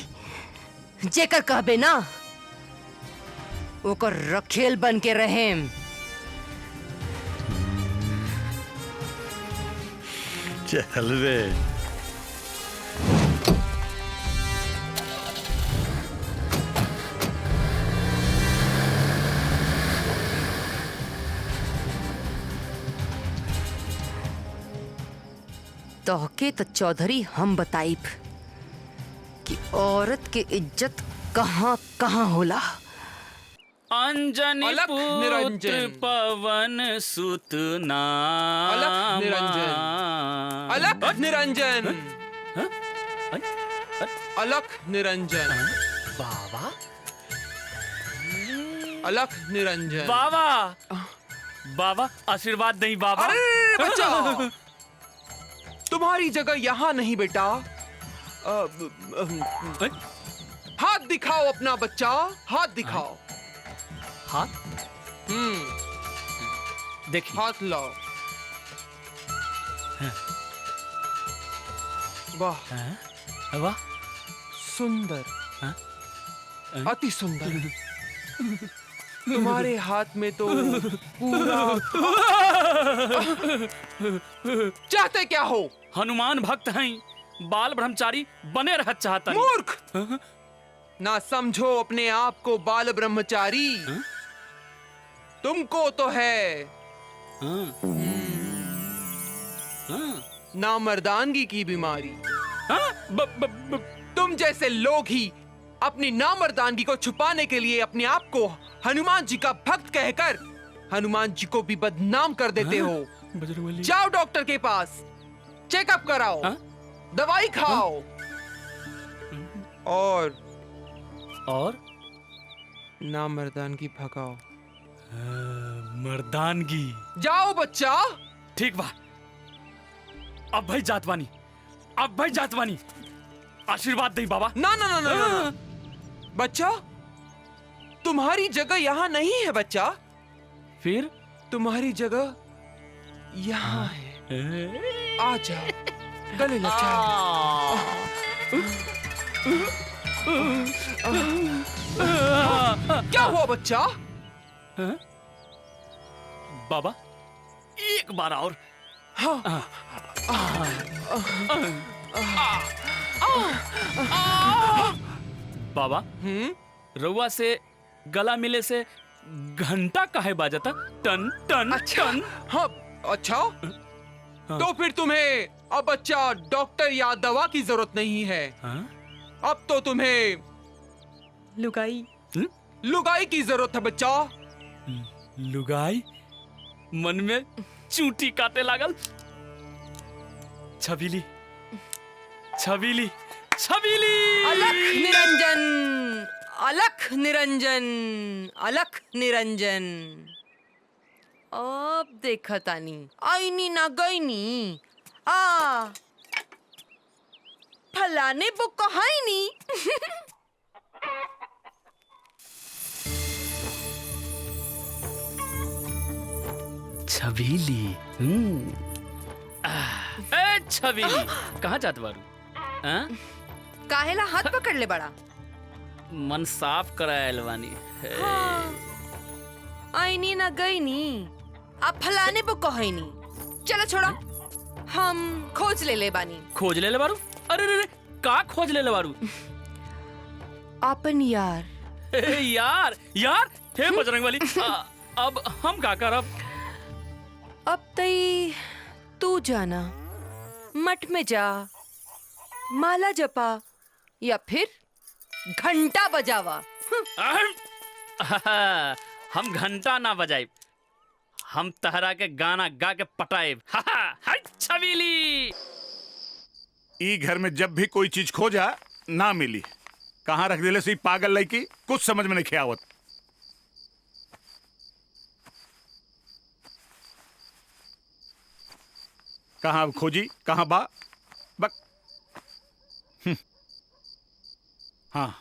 जेकर कहबे ना ओकर रखेल बन के रहेम। चल रे। तोहके तो चौधरी हम बताइब कि औरत के इज्जत कहाँ कहाँ होला। अंजनी अलख पुत्र निरंजन। पवन सुत नाम। अलख निरंजन। अलख निरंजन। अलख निरंजन। बाबा अलख निरंजन। बाबा बाबा आशीर्वाद नहीं बाबा। अरे बच्चा, तुम्हारी जगह यहाँ नहीं बेटा। हाथ दिखाओ अपना बच्चा, हाथ दिखाओ। हाथ? देखिए, हाथ लाओ। वाह वाह, सुंदर, अति सुंदर। तुम्हारे हाथ में तो पूरा चाहते क्या हो? हनुमान भक्त हैं, बाल ब्रह्मचारी बने रहत चाहता है। मूर्ख, ना समझो अपने आप को बाल ब्रह्मचारी। तुमको तो है नामर्दानगी की बीमारी। तुम जैसे लोग ही अपनी नामर्दानगी को छुपाने के लिए अपने आप को हनुमान जी का भक्त कहकर हनुमान जी को भी बदनाम कर देते हो। जाओ डॉक्टर के पास, चेकअप कराओ, दवाई खाओ और नामर्दानगी भगाओ। मर्दानगी। जाओ बच्चा। ठीक बा, अब भाई जातवानी, अब भाई जातवानी। आशीर्वाद दे बाबा। ना ना ना ना ना, बच्चा तुम्हारी जगह यहाँ नहीं है बच्चा। फिर तुम्हारी जगह यहाँ है। आ जाओ, गले लग जाओ। क्या हुआ बच्चा? बाबा एक बार और। बाबा रउआ से गला मिले से घंटा काहे बाजता? टन टन टन। हाँ अच्छा, तो फिर तुम्हें अब बच्चा डॉक्टर या दवा की जरूरत नहीं है। अब तो तुम्हें लुगाई की जरूरत है बच्चा। लुगाई? मन में चूंटी काटे लागल। छबीली छबीली छबीली। अलख निरंजन, अलख निरंजन, अलख निरंजन। अब देखा तानी आईनी ना गईनी। फलाने वो कहाईनी। छबीली। ए छबीली, कहाँ जात बारू? हाँ? काहेला हाथ पकड़ ले बड़ा? मन साफ करायल बानी। आईनी ना गई नी, आप फलाने को कहे नी। चलो छोड़ा, हम खोज ले बानी। खोज ले बारू? अरे रे, का खोज ले बारू? अपन यार। यार यार, हे बजरंग वाली, अब हम का करब? अब तई तू जाना, मठ में जा, माला जपा या फिर घंटा बजावा। हम घंटा ना बजाइब, हम तहरा के गाना गा के पटाइब। छबीली। ई घर में जब भी कोई चीज खोजा ना मिली, कहाँ रख दिले सी पागल लड़की, कुछ समझ में नहीं आवत। कहाँ खोजी, कहाँ बा बक। हाँ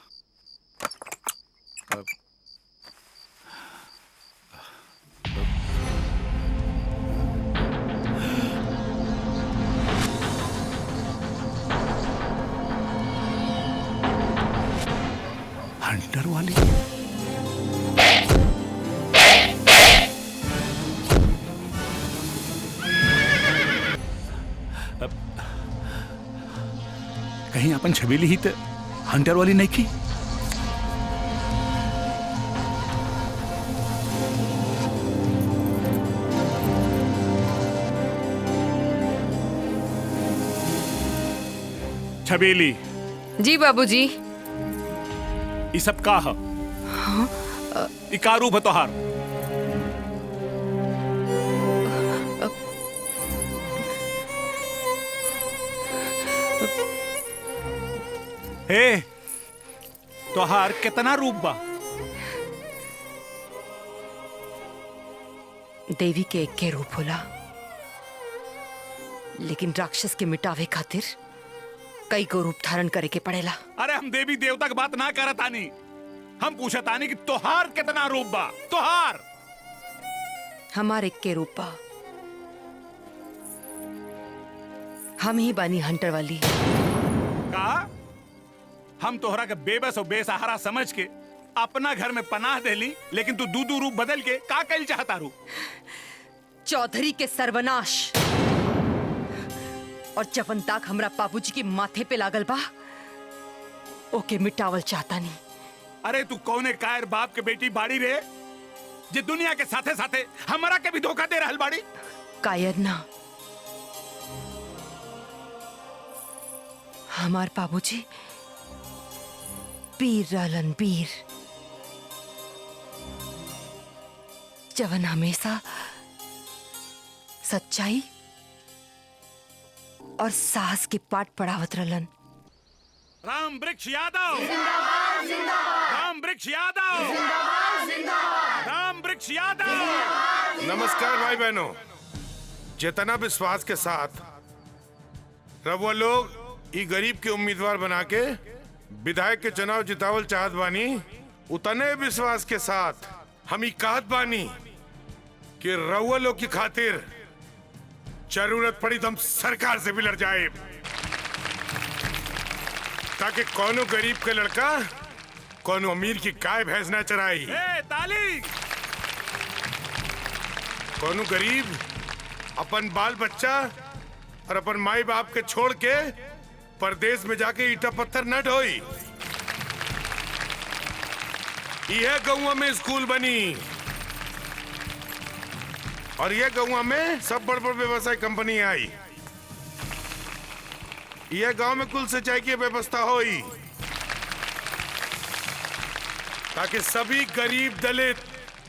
हंटर वाली। कहीं अपन छबीली ही तो हंटर वाली नहीं की? छबीली। जी बाबूजी। ये सब का है? ये का रूप है तोहार? हे, तोहार कितना रूप बा? देवी के एक के रूप होला, लेकिन राक्षस के मिटावे खातिर कई को रूप धारण करे के पड़ेला। अरे हम देवी देवता की बात ना करत आनी, हम पूछत आनी कि तोहार कितना रूप बा? तोहार हमार एक के रूप बा, हम ही बानी हंटर वाली। का हम तोहरा के बेबस और बेसहारा समझ के अपना घर में पनाह देली, लेकिन तू दू रूप बदल के का कइल चाहता रू? चौधरी के सर्वनाश और जवन दाग हमरा बाबूजी के माथे पे लागल बा, ओके मिटावल चाहता नहीं। अरे तू कौने कायर बाप के बेटी बाड़ी रे, जे दुनिया के साथे साथे हमरा के भी धोखा दे रहल बाड़ी? कायर ना, हमार बाबूजी वीर रहलन, वीर, जवन हमेशा सच्चाई और साहस के पाठ पढ़ावत रहलन। राम वृक्ष यादव, राम वृक्ष यादव, राम वृक्ष यादव। नमस्कार भाई बहनों, जितना विश्वास के साथ रउआ लोग ई गरीब के उम्मीदवार बना के विधायक के चुनाव जितावल चाहत बानी, उतने विश्वास के साथ हम ई कहत बानी कि रउआ लोग की खातिर जरूरत पड़ी तो हम सरकार से भी लड़ जाए, ताकि कोनो गरीब के लड़का कोनो अमीर की गाय भैंस ना चराई। ताली। कोनो गरीब अपन बाल बच्चा और अपन माई बाप के छोड़ के परदेश में जाके ईटा पत्थर न ढोई। यह गौवा में स्कूल बनी और यह गौवा में सब बड़ बड़ व्यवसाय कंपनी आई। यह गांव में कुल सिंचाई की व्यवस्था हुई, ताकि सभी गरीब, दलित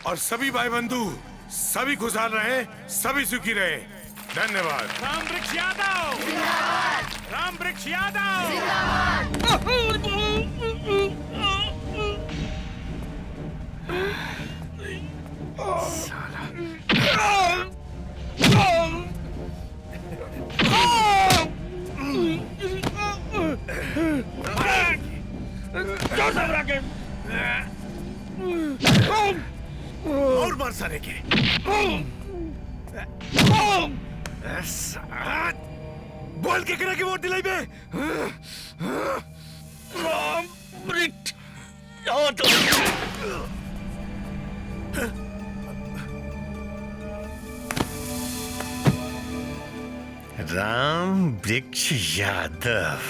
और सभी भाई बंधु सभी खुशहाल रहे, सभी सुखी रहे। धन्यवाद। राम वृक्ष यादव, राम वृक्ष यादव। और मार सारे के। बोल के करा के वोट दिलाई बे राम वृक्ष यादव। राम वृक्ष यादव।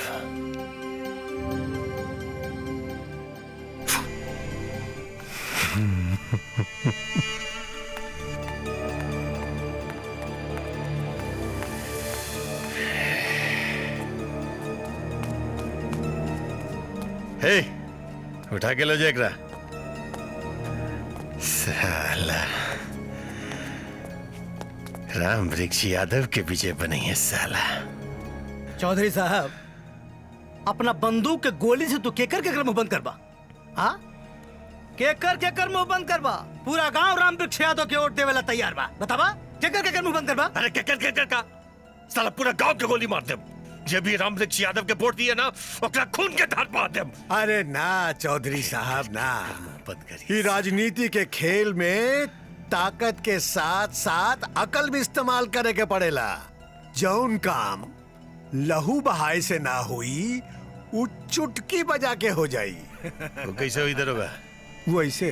हे, उठा के लो जेकरा। साला राम वृक्ष यादव के पीछे बनी है साला। चौधरी साहब, अपना बंदूक के गोली से तू केकर मुंह बंद करबा? हाँ, केकर मुंह बंद करबा? पूरा गांव राम वृक्ष यादव के वोट देवेला तैयार बा। बताबा केकर मुंह बंद करबा? अरे केकर का साला पूरा गांव के गोली मार दे। जे भी राम वृक्ष यादव के वोट दिए ना, ओकरा खून के धार मार दे। अरे ना चौधरी साहब ना, ये राजनीति के खेल में ताकत के साथ साथ अकल भी इस्तेमाल करे के पड़ेला। जौन काम लहू बहाय से ना हुई, वो चुटकी बजा के हो जाई। वो कैसे हुई दरोगा? वो ऐसे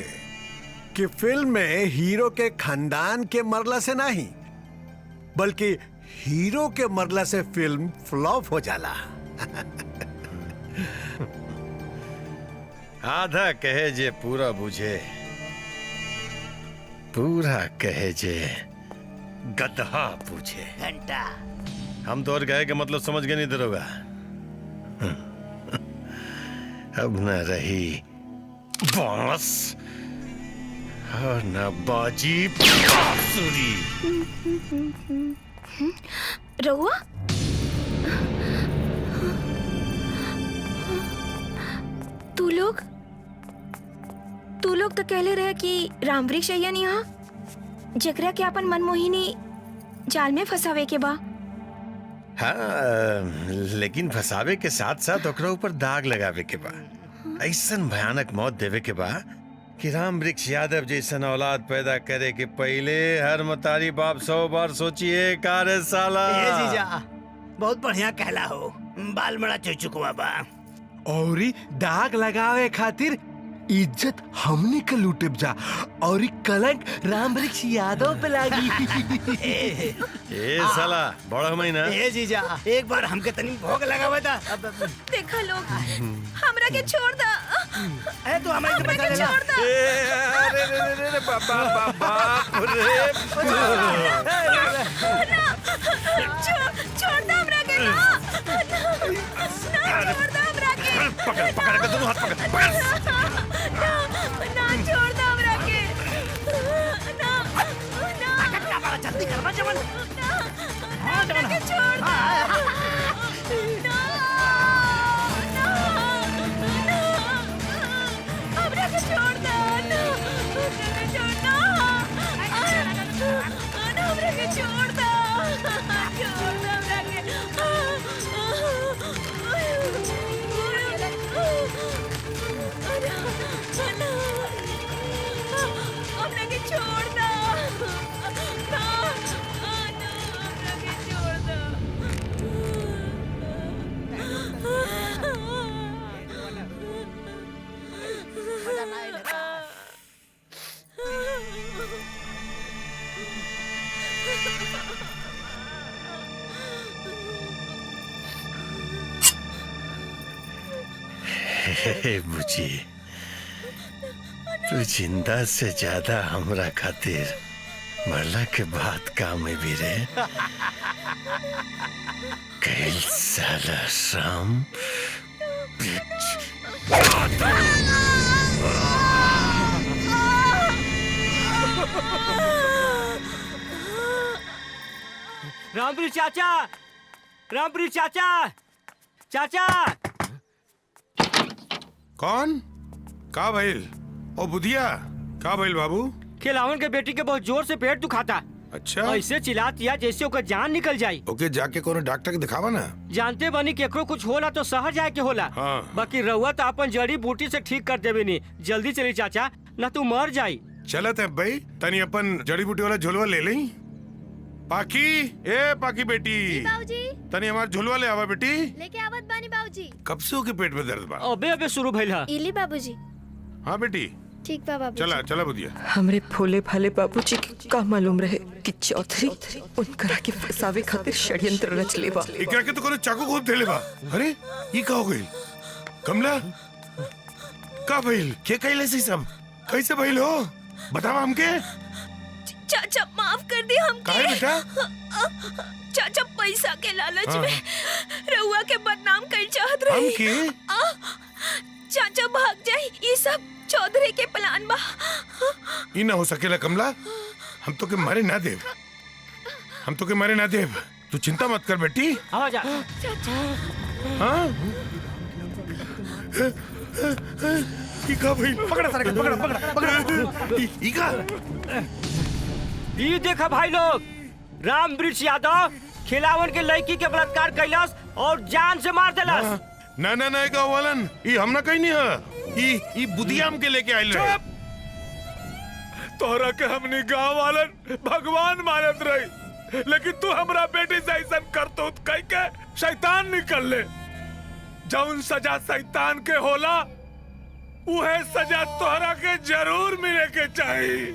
कि फिल्म में हीरो के खानदान के मरला से नहीं, बल्कि हीरो के मरला से फिल्म फ्लॉप हो जाला। आधा कहे जे पूरा बुझे, पूरा कहे जे गधा पूछे। घंटा हम तो और कहे के मतलब समझ गए नहीं दरोगा। अब न रही बांस और न बाजी बांसुरी। रहुआ तू लोग तो कहले रहे कि रामवृक्ष अय्यन यहाँ जकरा के अपन मनमोहिनी जाल में फंसावे के बा। हाँ, लेकिन फसावे के साथ साथ ओकरा ऊपर दाग लगावे के बा। ऐसन भयानक मौत देवे के बा कि राम वृक्ष यादव जैसन औलाद पैदा करे के पहले हर मतारी बाप 100 बार सोचिए कारे साला। ए जीजा, बहुत बढ़िया कहला हो। बाल बड़ा चुचुकवा बा। और दाग लगावे खातिर इज्जत हमने के लूटेब जा और कलंक राम वृक्ष यादव पे लागी। ए साला बड़ा महीना। ए जीजा, एक बार हमके तनी भोग लगावे दा। देखा लोग, हमरा के छोड़ दा। ए तू हमरा के बचा लेला। छोड़ दा। अरे रे रे बाबा रे। छोड़ दा हमरा के ना। छोड़ दा हमरा के। पकड़ के दोनों हाथ पकड़। ना छोड़ दो हमरा के। ना जल्दी करवा जमन। हमरा के छोड़ दो। हमरा के छोड़ दो। हमरा के छोड़ दो। बुची, तू जिंदा से ज्यादा हमरा खातिर मरला के बाद काम में भी रे। कैल साला राम रामवृक्ष चाचा, रामवृक्ष चाचा, चाचा। कौन? का भइल? ओ बुधिया, का भइल बाबू? खिलावन के बेटी के बहुत जोर से पेट दुखाता। अच्छा, ऐसे चिल्लातिया जैसे ओकर जान निकल जाई। ओके जाके कोनो डॉक्टर के दिखावा ना। जानते बनी केकरो कुछ होला तो शहर जाए के होला। हाँ। बाकी रहुआ तो अपन जड़ी बूटी से ठीक कर देवे नी। जल्दी चली चाचा, ना तू मर जाई। चलत है भाई, तनी अपन जड़ी बूटी वाला झोलवा ले लें। पाकी, ए पाकी बेटी। बाबूजी। तनी हमार झुलवा ले आवा बेटी। लेके आवत बानी बाबूजी। कब से होके पेट में दर्द बा? अबे शुरू भइल हा। इली बाबूजी। हाँ बेटी। ठीक बा बाबूजी। चला चला बुदिया। हमरे भोले भाले बाबूजी के का मालूम रहे कि चौधरी उनकरा के फसावे खातिर षड्यंत्र रच लेबा। इकरा के तो कोनो चाकू घोंप देले बा। अरे ये का हो गइल? कमला का भइल? के कइले से सब? कैसे भइल हो? बतावा हमके। चाचा माफ कर दी हमके। काहे बेटा? चाचा पैसा के लालच में रउआ के बदनाम कर चाहत रही। हमके? चाचा भाग जाई, ये सब चौधरी के प्लान बा। ई ना हो सकेला कमला। हम तो के मारे ना देव। हम तो के मारे ना देव। तू चिंता मत कर बेटी। आ जा। हाँ? ई का भइल? पकड़ा सारे को, पकड़ा। ई का? ये देखा भाई लोग, राम वृक्ष यादव खिलावन के लड़की के बलात्कार कैलाश और जान से मार देलास। ना ना ना का वालन ई हम ना कहीं नहीं है। ई बुधियाम के लेके आइल रहे। तोहरा के हमनी गांव वालन भगवान मानत रही, लेकिन तू हमरा बेटी से ऐसा करतूत कह के शैतान निकल ले। जौन सजा शैतान के होला उहे सजा तोहरा के जरूर मिले के चाहिए।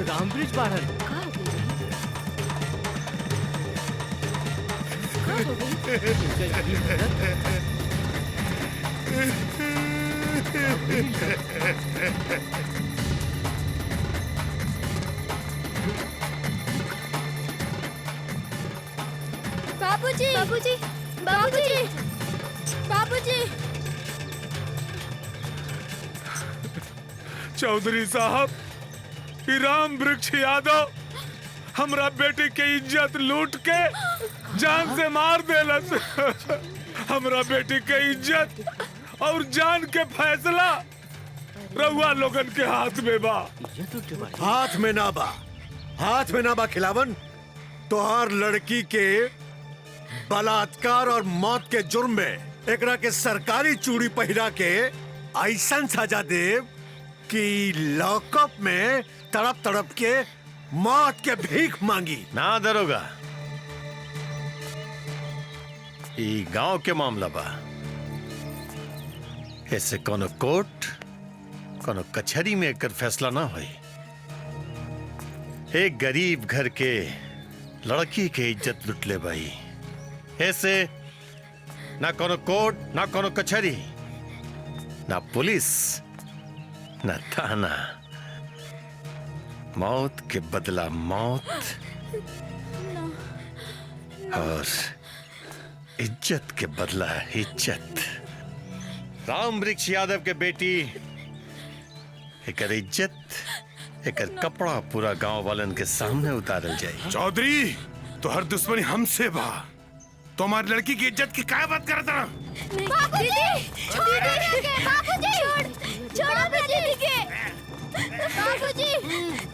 रामवृक्ष बाहर बाबूजी। बाबूजी। बाबूजी। बाबूजी। चौधरी साहब, ई राम वृक्ष यादव हमरा बेटी के इज्जत लूट के जान से मार देलस। हमरा बेटी के इज्जत और जान के फैसला रउआ लोगन के हाथ में बा। हाथ में ना बा, हाथ में ना बा खिलावन। तोहार लड़की के बलात्कार और मौत के जुर्म में एकरा के सरकारी चूड़ी पहिरा के ऐसा सजा देव कि लॉकअप में तड़प तड़प के मौत के भीख मांगी। ना दरोगा, ई गांव के मामला बा। ऐसे कोनो कोर्ट कोनो कचहरी में एकर फैसला ना होई। एक गरीब घर के लड़की के इज्जत लुटले भाई। ऐसे ना कोनो कोर्ट, ना कोनो कचहरी, ना पुलिस, ना थाना। मौत के बदला मौत और इज्जत के बदला इज्जत। राम वृक्ष यादव के बेटी एकर इज्जत, एकर कपड़ा पूरा गांव वालन के सामने उतारल जाए। चौधरी, तो हर दुश्मनी हमसे बा। तुम्हारी लड़की की इज्जत की क्या बात करता? बाबूजी। बाबूजी। छोड़ो अपनी दीदी के। बाबूजी।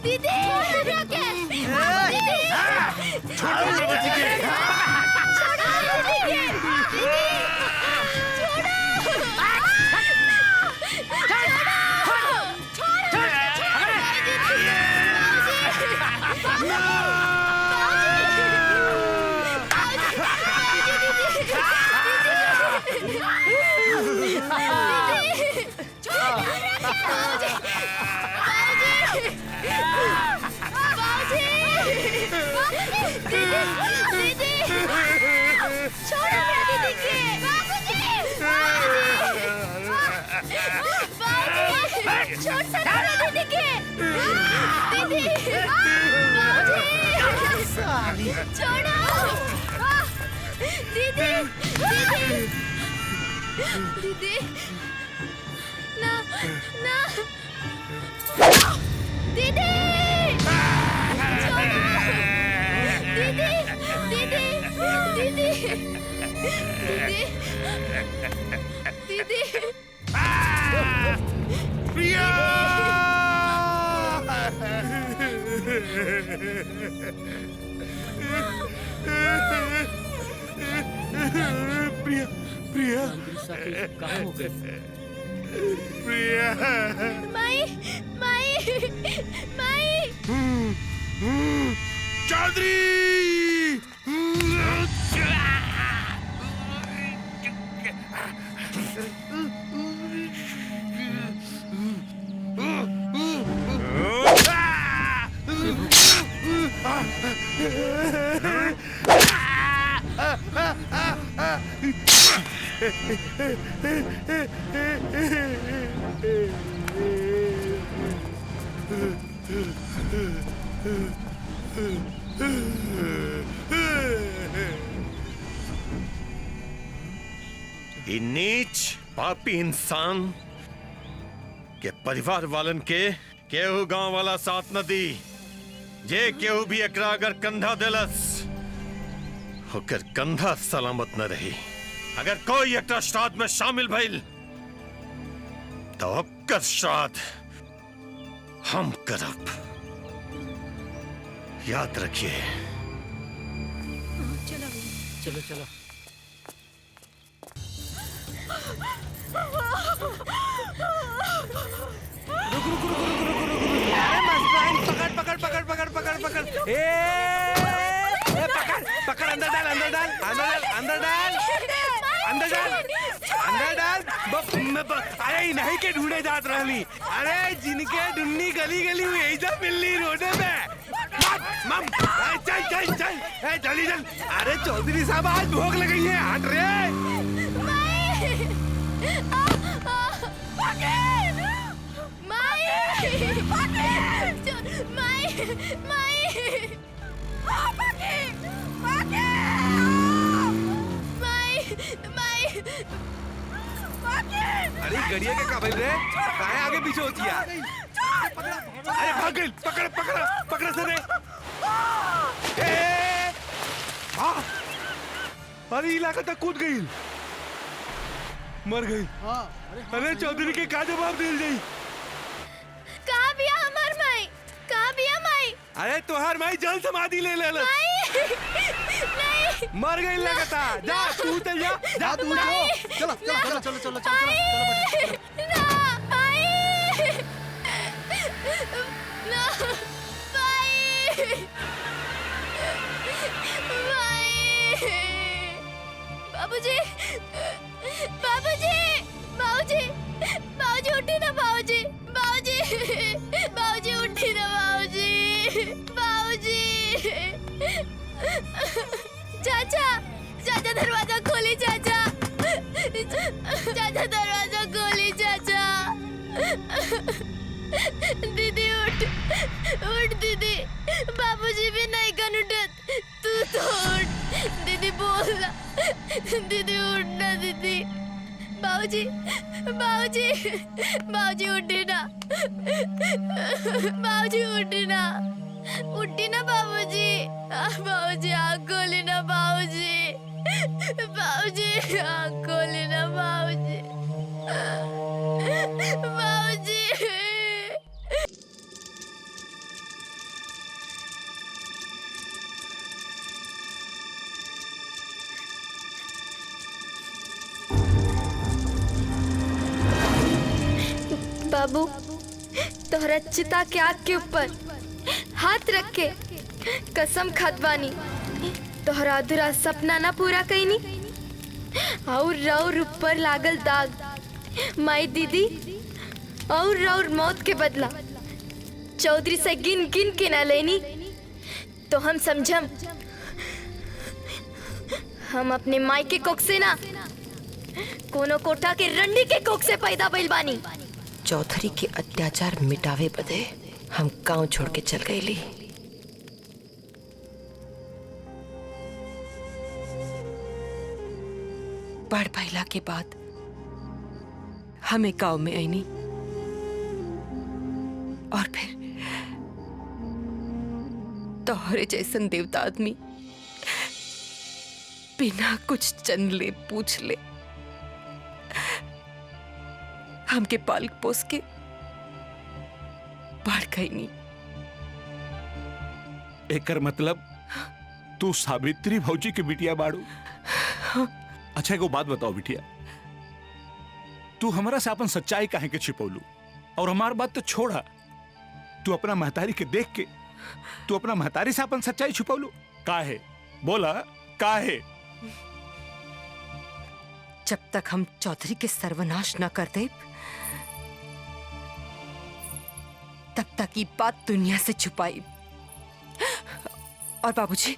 दीदी। छोड़ो के। बाबूजी। छोड़ो मेरे बच्चे के। छोड़ो दीदी के। दीदी। दीदी ना ना दीदी दीदी दीदी दीदी दीदी प्रिया। प्रिया प्रिया कहाँ हो गए? प्रिया माई माई माई चौधरी ये नीच पापी इंसान के परिवार वालन के केहू गांव वाला साथ न दी। जे केहू भी एकरा अगर कंधा दिलस होकर कंधा सलामत न रही। अगर कोई एकरा श्राद्ध में शामिल भइल तो ओकर श्राद्ध हम करब। याद रखिए। चलो चलो। पकड़ पकड़ पकड़ पकड़ पकड़ पकड़ पकड़ पकड़ अंदर डाल अंदर डाल अंदर डाल अंदर डाल अंदर डाल अंदर डाल। अरे नहीं के ढूंढे जात रहली। अरे जिनके ढूंढनी गली गली हुई ऐसा मिलनी रोडे में। मम चल चल चल जल्दी चल। अरे चौधरी साहब आज भूख लगी है हट रे। अरे गड़िया के काबिल रे काहे आगे पीछे होती है। अरे भाग गई पकड़ पकड़ पकड़ सरे। अरे इलाका तक कूद गई मर गई। अरे चौधरी के का जवाब दिल जाई। कहाँ बिया हमार माई? कहाँ बिया माई? अरे तोहार माई जल समाधि ले ले। नहीं मर गई लगता। जा तू चल जा जा तू चलो चलो चलो चलो चलो ना माई ना माई माई बाबूजी बाबूजी बाबूजी बाबूजी उठी ना बाबूजी बाबूजी बाबूजी उठी ना बाबूजी बाबूजी चाचा चाचा दरवाजा खोली चाचा चाचा दरवाजा खोली चाचा दीदी उठ उठ दीदी बाबूजी भी नहीं कन उठत तू तो उठ दीदी बोल दीदी उठ ना दीदी बाबूजी बाबूजी बाबूजी उठी ना बाबूजी उठी ना उठी ना बाबूजी बाबूजी आँख खोली ना बाबूजी बाबूजी आँख खोली ना बाबूजी बाबूजी बाबू तोहरा चिता के आग के ऊपर हाथ रख के कसम खतवानी तोहरा अधूरा सपना ना पूरा कईनी और ऊपर लागल दाग माई दीदी और मौत के बदला चौधरी से गिन गिन के ना लेनी तो हम समझम हम अपने माई के कोख से ना कोनो कोठा के रंडी के कोख से पैदा भइल बानी। चौधरी के अत्याचार मिटावे बदे हम गांव छोड़ के चल गईली। पढ़ पहला के बाद हमें गांव में आईनी और फिर तोहरे जैसन देवता आदमी बिना कुछ चन ले पूछ ले हमके पाल पोस के बढ़ गई नहीं। एकर मतलब तू सावित्री भौजी के बिटिया बाड़ू। अच्छा एगो बात बताओ बिटिया, तू हमारा से अपन सच्चाई काहे के छिपौलू? और हमार बात तो छोड़ा, तू अपना महतारी के देख के तू अपना महतारी से अपन सच्चाई छुपौलू काहे? बोला काहे? जब तक हम चौधरी के सर्वनाश न कर दे तब तक ये बात दुनिया से छुपाई। और बाबूजी,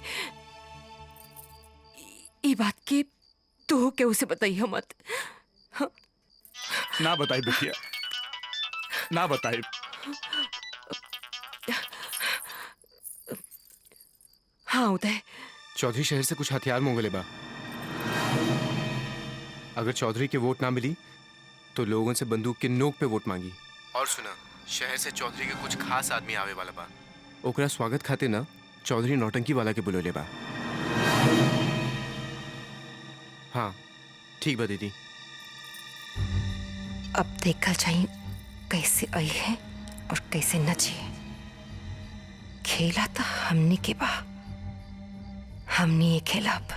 ये बात की तू के उसे बताइए मत। ना बताई बिटिया, ना बताई। हाँ उदय, चौधरी शहर से कुछ हथियार मंगले बा। अगर चौधरी के वोट ना मिली तो लोगों से बंदूक के नोक पे वोट मांगी। और सुना, शहर से चौधरी के कुछ खास आदमी आवे वाला बा। ओकरा स्वागत खातिर ना चौधरी नौटंकी वाला के बुलोले बा। हाँ ठीक बा दीदी। अब देखा जाए कैसे आई है और कैसे नची है। खेला था हमने के बा, हमने ये खेला अब।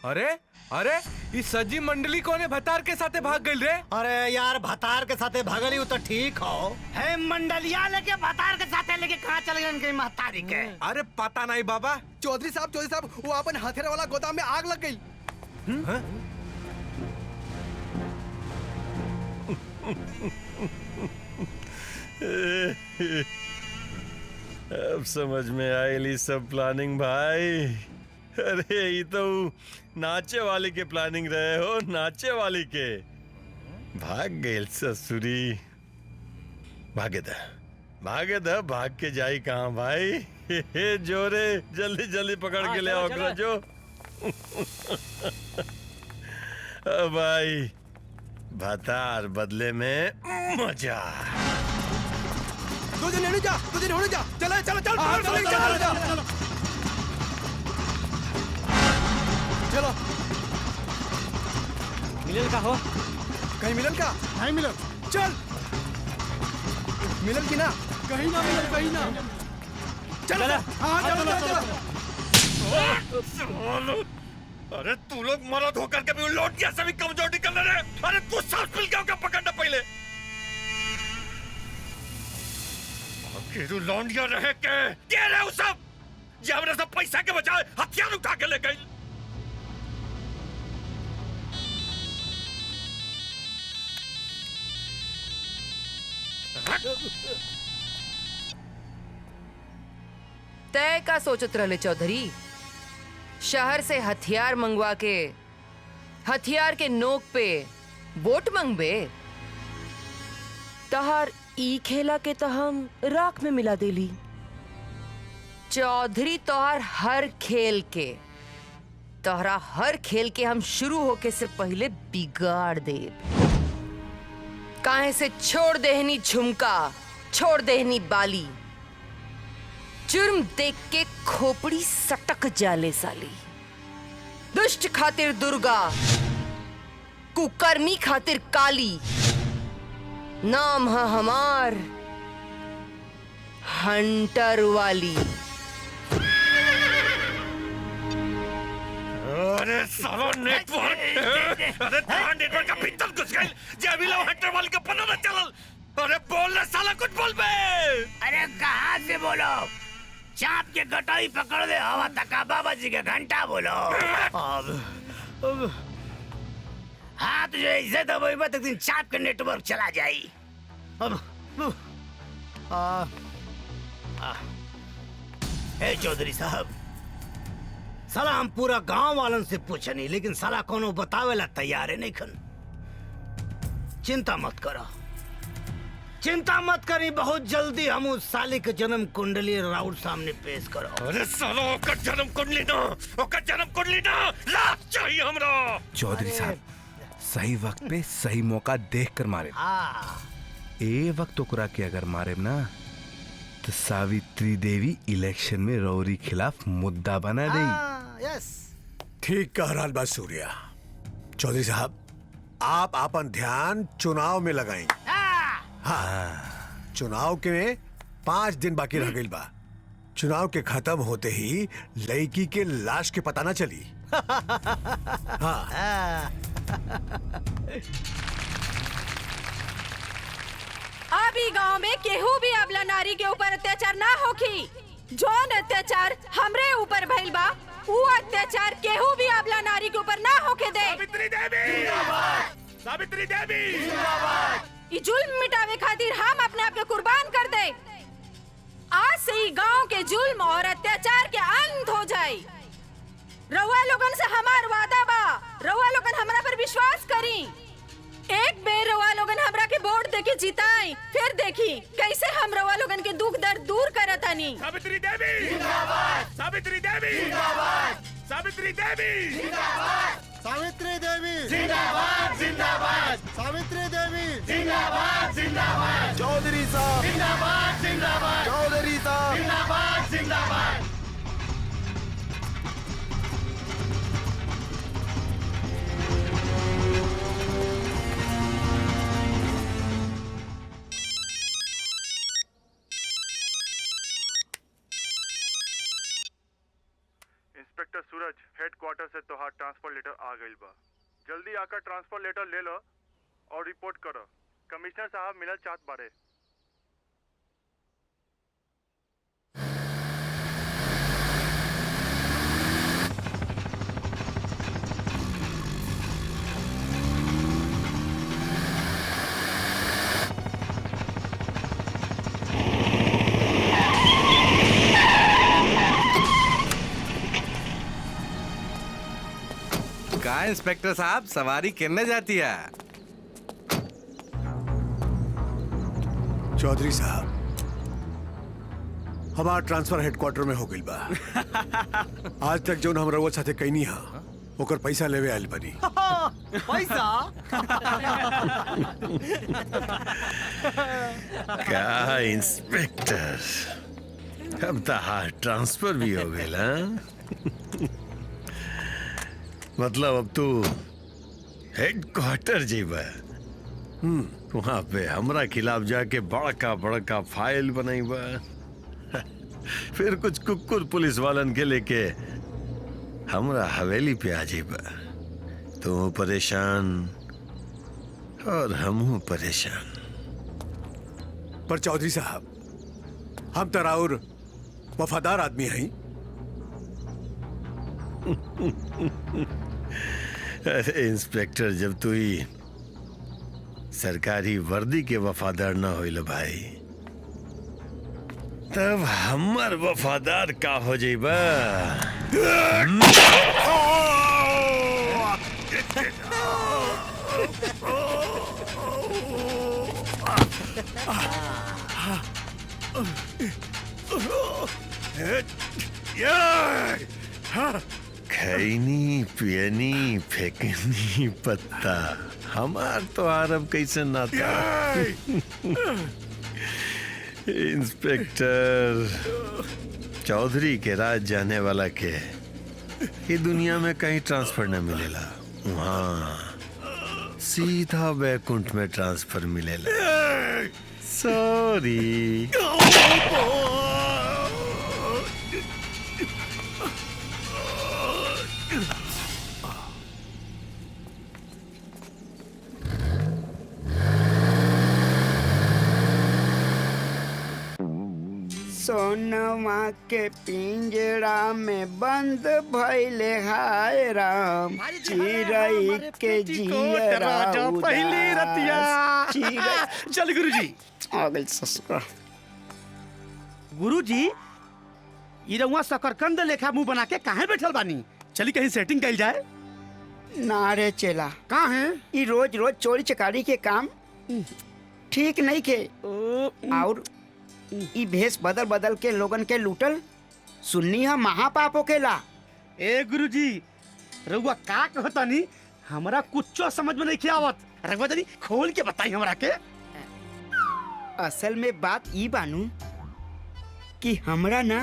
अरे अरे इस सजी मंडली कोने भतार के साथे भाग गई रे? अरे यार, भतार के साथे भागली हो तो ठीक हो, है मंडलिया लेके भतार के साथे लेके कहाँ चले गए इनके महतारी के? अरे पता नहीं बाबा। चौधरी साहब वो अपन हथियार वाला गोदाम में आग लग गई। अब समझ में आयली सब प्लानिंग भाई। अरे ये तो नाचे वाली के प्लानिंग रहे हो, नाचे वाली के। भाग गए ससुरी। भागे दा भाग के जाई कहाँ भाई? जोरे जल्दी जल्दी पकड़ के ले आओ जो। भाई भतार बदले में मजा। तुझे लेने जा, चल चलो। मिलन का हो? कहीं मिलन का? नहीं मिलन। चल मिलन की ना? कहीं ना मिलन, कहीं ना। चल हाँ चलो। अरे तू लोग मरद होकर के भी लौट गया, सभी कमजोर निकल रहे। अरे तू सांस मिल गया पकड़ना पहले। लौंडिया रहे के रहे हो सब? ये हमने सब पैसा के बजाय हथियार उठा के ले गई। तय का सोचत रहले चौधरी? शहर से हथियार मंगवा के हथियार के नोक पे वोट मंगबे? तहार ई खेला के तो हम राख में मिला देली। चौधरी तोहार हर खेल के, तोहरा हर खेल के हम शुरू होके से पहले बिगाड़ दे। काहे से छोड़ देहनी झुमका, छोड़ देहनी बाली। जुर्म देख के खोपड़ी सटक जाले साली। दुष्ट खातिर दुर्गा, कुकर्मी खातिर काली। नाम है हमार हंटर वाली। अरे सालो नेटवर्क। अरे तारा नेटवर्क का भीतर घुस गई। जब लोग हंटर वाली का पता न चलल। अरे बोल ना साला, कुछ बोल बे। अरे कहाँ से बोलो? चाप के गटाई पकड़ दे हवा तका बाबा जी के घंटा बोलो। अब हाथ जो ऐसे दबाई तक दिन चाप के नेटवर्क चला जाई। अब ए चौधरी साहब, साला हम पूरा गांव वालन से पूछनी, लेकिन साला कोनो बतावेला तैयार है नहीं खन। चिंता मत करो, चिंता मत करी, बहुत जल्दी हम उस साले के जन्म कुंडली राउत सामने पेश करो। अरे सालो ओकर जन्म कुंडली ना लाश चाहिए हमरा। चौधरी साहब सही वक्त पे सही मौका देख कर मारे। ए वक्त ओकरा के अगर मारे ना तो सावित्री देवी इलेक्शन में रौरी खिलाफ मुद्दा बना देगी। यस, ठीक कह रहा बा सूर्या। चौधरी साहब, आप अपन ध्यान चुनाव में लगाएं। हाँ, चुनाव के 5 दिन बाकी रह गई बा। चुनाव के खत्म होते ही लड़की के लाश के पता ना चली। अभी गांव में केहू भी अबला नारी के ऊपर अत्याचार ना होखी। जौन अत्याचार हमरे ऊपर भइल बा वो अत्याचार केहू भी अबला नारी के ऊपर ना होके दे। सावित्री देवी जिंदाबाद, सावित्री देवी जिंदाबाद। ई जुल्म मिटावे खातिर हम अपने आप के कुर्बान कर दे। आज से ही गांव के जुल्म और अत्याचार के अंत हो जाए। रउआ लोगन से हमार वादा बा, रउआ लोगन हमरा पर विश्वास करी। एक बेर रउआ लोगन हमरा के वोट देके जिताई, फिर देखी कैसे हम रउआ लोगन के दुख दर्द दूर करतानी। सावित्री देवी जिंदाबाद, सावित्री देवी जिंदाबाद, सावित्री देवी जिंदाबाद, सावित्री देवी जिंदाबाद जिंदाबाद, सावित्री देवी जिंदाबाद जिंदाबाद, चौधरी साहब जिंदाबाद जिंदाबाद, चौधरी साहब जिंदाबाद जिंदाबाद। इंस्पेक्टर सूरज हेडक्वार्टर से तोहार ट्रांसफर लेटर आ गइल बा। जल्दी आकर ट्रांसफर लेटर ले लो और रिपोर्ट करो। कमिश्नर साहब मिलल चाहत बारे। का इंस्पेक्टर साहब सवारी करने जाती है? चौधरी साहब हमारा ट्रांसफर हेडक्वार्टर में हो गई बा। आज तक जो हम रउआ साथे कहीं हा ओकर पैसा लेवे आयल बनी। पैसा क्या इंस्पेक्टर, अब तहार ट्रांसफर भी हो गई ना? मतलब अब तू हेडक्वार्टर जेबा। वहां पे हमरा खिलाफ जाके बड़का बड़का फाइल बनाईबा, फिर कुछ कुकुर पुलिस वालन के लेके हमरा हवेली पे आ जेबा। तू परेशान और हमहू परेशान। पर चौधरी साहब हम तराउर वफादार आदमी हैं। अरे इंस्पेक्टर, जब तू ही सरकारी वर्दी के वफादार ना होइल भाई, तब हमर वफादार का हो जाइबा? खैनी पियनी फेंकनी पत्ता, हमार तो आरब कैसे नाता। इंस्पेक्टर, चौधरी के राज जाने वाला के ये दुनिया में कहीं ट्रांसफर न मिलेला, वहाँ सीधा बैकुंठ में ट्रांसफर मिलेला। सॉरी। सोनवा के पिंजरा में बंद भइले हाय राम, चिरई के जियरा पहली रतिया। चिरई। चल गुरुजी। आ गइल ससुरा। गुरुजी, ई रउआ शकरकंद लेखा मुंह बना के काहे बैठल बानी? चली कहीं सेटिंग कइल जाए। ना रे चेला, का है ई रोज रोज चोरी चकारी के काम ठीक नहीं के। और ई भेष बदल बदल के लोगन के लूटल सुन्नी है महापाप होकेला। ए गुरुजी, रउआ का कहतानी? हमरा कुछो समझ में नहीं आवत। रउआ तनी खोल के बताई हमरा के। असल में बात ई बानू कि हमरा ना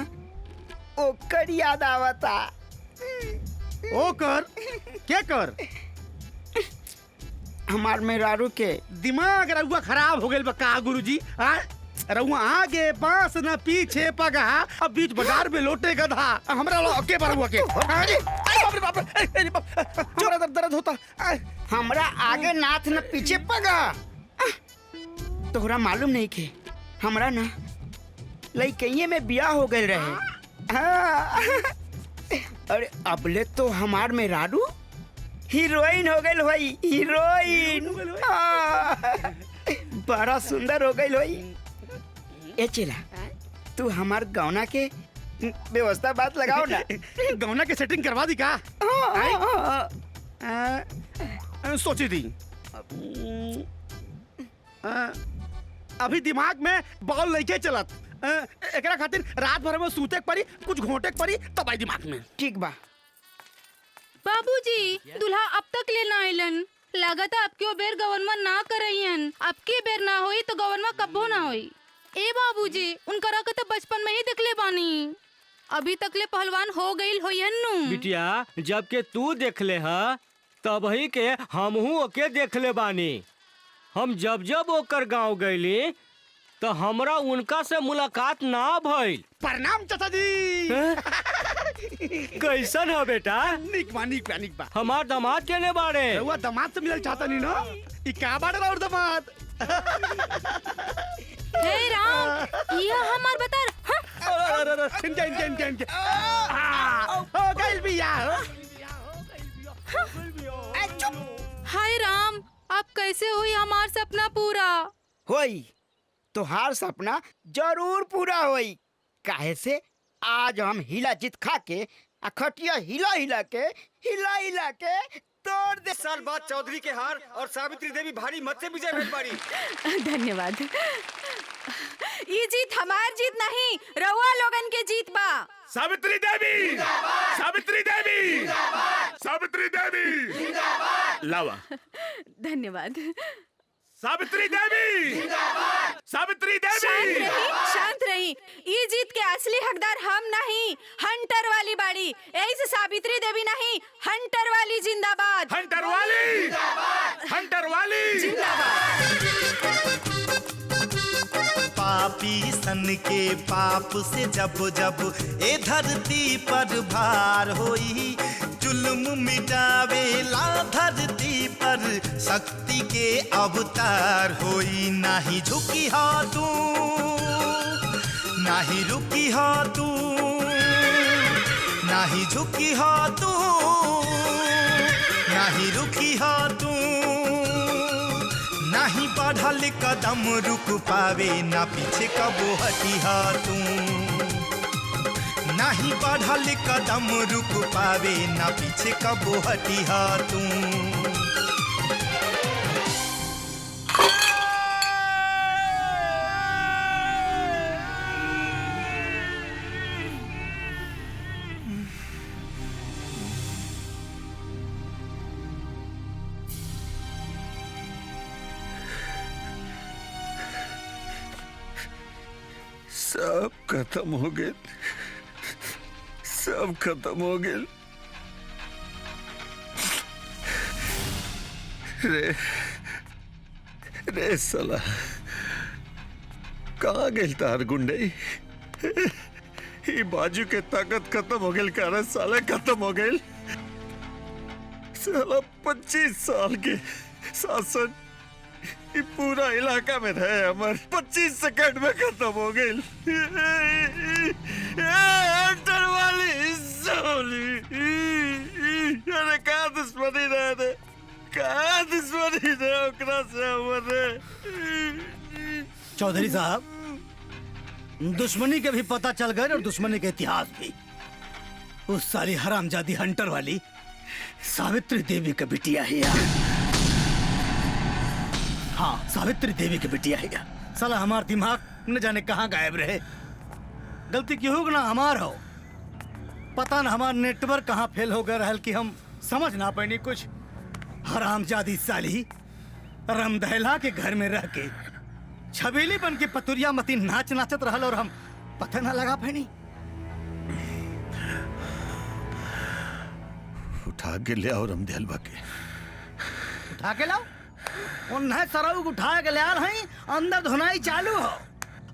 ओकर याद आवता। ओकर क्या कर? हमार मेहरारू के दिमाग रउआ खराब हो गइल बा का गुरुजी? रउआ आगे बांस न पीछे पगहा, अब बीच बाजार में लोटे गधा। हमरा लो के बरुआ के। अरे बाप रे बाप रे, अरे बाप, हमरा दर्द होता। हमरा आगे नाथ न पीछे पगा। तोहरा मालूम नहीं के हमरा ना लइकइये में बियाह हो गए रहे। अरे अबले तो हमार में राडू हीरोइन हो गई भाई, हीरोइन। बड़ा सुंदर हो गई भाई। ए चला तू हमार गौना के व्यवस्था बात लगाओ ना। गौना के सेटिंग करवा दी का? सोची थी अभी दिमाग में बॉल लेके चलत। एकरा खातिर रात भर में सूते के परी, कुछ घोंटे के परी, तब आई दिमाग में। ठीक बा। बाबूजी, दुल्हा अब तक ले ना आइलन। लागत आपके बेर गवर्नमेंट ना करइयन। आपके बेर ना होई तो गवर्नमेंट कब्बो ना होई। ए बाबूजी, उनकरा के तो बचपन में ही देखले बानी। अभी तक ले पहलवान हो गईल होयन नु। बिटिया, जब के तू देखले हा तब ही के हमहू ओके देखले बानी। हम जब जब ओकर गांव गईली तो हमरा उनका से मुलाकात ना भइल। प्रणाम चाचा जी। कैसन है बेटा? निक बा, निक बा, निक बा। हमार दामाद केने बाड़े? रउआ दामाद से मिलल चाहता नहीं ना? ई का बाड़े और दामाद? हे राम, ये हमार बता। इनके हो गइल बियाह। हाय राम, अब कैसे हुई हमार सपना पूरा? होई तोहार सपना जरूर पूरा होई। काहे से आज हम हिला जीत खा के खटिया हिला हिला के तोड़ दे। साल बाद चौधरी के हार और सावित्री देवी भारी मत से विजय भेट पारी। धन्यवाद। ये जीत हमार जीत नहीं, रउआ लोगन के जीत बा। सावित्री देवी, सावित्री देवी, सावित्री देवी, लावा। धन्यवाद। सावित्री देवी, सावित्री देवी। शांत रही। ये जीत के असली हकदार हम नहीं, हंटर वाली बाड़ी। ऐसे सावित्री देवी नहीं, हंटर वाली जिंदाबाद। हंटर वाली, हंटर वाली जिंदाबाद। पापी सन के पाप से जब जब ए धरती पर भार होई, जुल्म मिटावेला धरती पर शक्ति के अवतार होई। नाही झुकी हा तू, नाही रुकी हा तू, नाही झुकी हा तू, नाही रुकी हा तू, नाही बढ़ल कदम रुक पावे, ना पीछे कबो हटी हा तू। नहीं बढ़ल कदम रुक पावे, ना पीछे कबो हटी हा तू। सब खत्म हो गए, सब खत्म हो गए। रे साला, कहाँ गेल तार गुंडे? ये बाजू के ताकत खत्म हो गई। कारण साले खत्म हो गए। साला 25 साल के शासन ये पूरा इलाका में रहे, हमारे 25 सेकंड में खत्म हो गई। हंटर वाली सोली, अरे कहाँ दुश्मनी रहे थे, कहाँ दुश्मनी रहे ओकरा से हमारे। चौधरी साहब, दुश्मनी के भी पता चल गए और दुश्मनी के इतिहास भी। उस साली हरामजादी हंटर वाली सावित्री देवी का बिटिया है यार। हाँ, सावित्री देवी की बिटिया है क्या? साला हमार दिमाग न जाने कहाँ गायब रहे। गलती क्यों ना हमार हो, पता न हमार नेटवर्क कहाँ फेल हो गया रहल कि हम समझ ना पानी कुछ। हरामजादी साली रमदहला के घर में रह के छबीली बन के पतुरिया मती नाच नाचत रहल और हम पता ना लगा पानी। उठा के ले आओ रमदहलवा के। उठा के लाओ? उन्हें सरऊ उठा के ले आ रही, अंदर धुनाई चालू हो।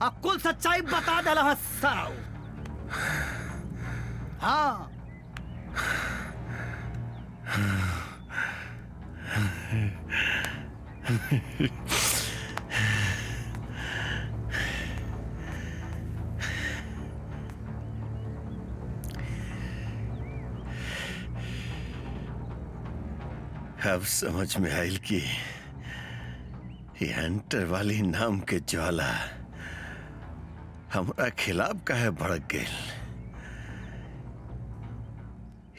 अब कुल सच्चाई बता दे सरऊ। हाँ, अब समझ में आयल कि ये हंटर वाली नाम के ज्वाला हमरा खिलाफ काहे भड़क गई।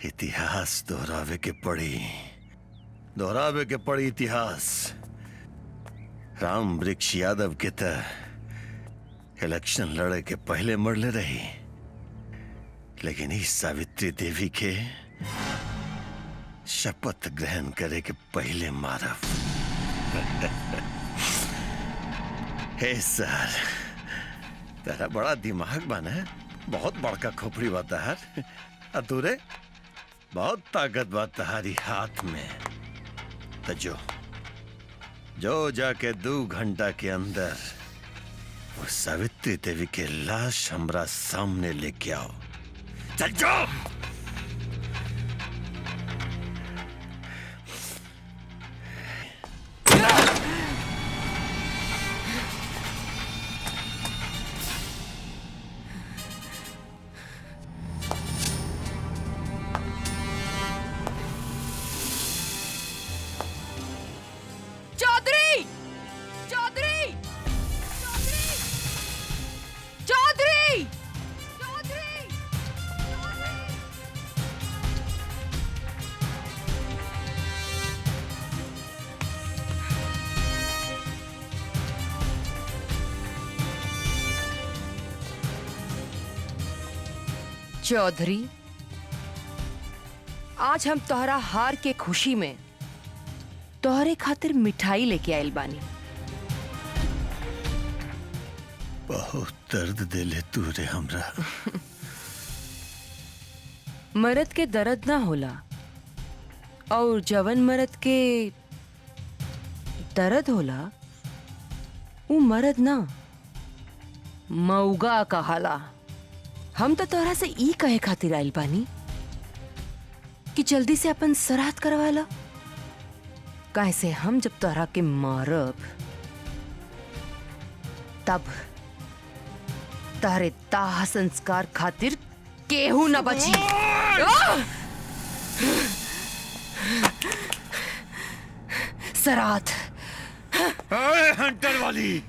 इतिहास दोहरावे के पड़ी इतिहास। राम वृक्ष यादव के त इलेक्शन लड़े के पहले मरले रही, लेकिन इस सावित्री देवी के शपथ ग्रहण करे के पहले मारब। हे सर, तेरा बड़ा दिमाग बना, बहुत बड़का खोपड़ी बा तहार, अतुरे बहुत ताकत बा तहारी हाथ में। तो जो जाके 2 घंटा के अंदर वो सावित्री देवी के लाश हमरा सामने लेके आओ। चल जाओ। चौधरी, आज हम तोहरा हार के खुशी में तोहरे खातिर मिठाई लेके आइल बानी। बहुत दर्द देले तू रे हमरा। मर्द के दर्द ना होला, और जवन मर्द के दर्द होला वो मर्द ना मऊगा कहाला। हम तो तोहरा से ई कहे खातिर आइल बानी कि जल्दी से अपन श्राद्ध करवा ला, काहे से हम जब तोहरा के मारब तब तारे दाह संस्कार खातिर केहू न बची। श्राद्ध। अरे हंटर वाली,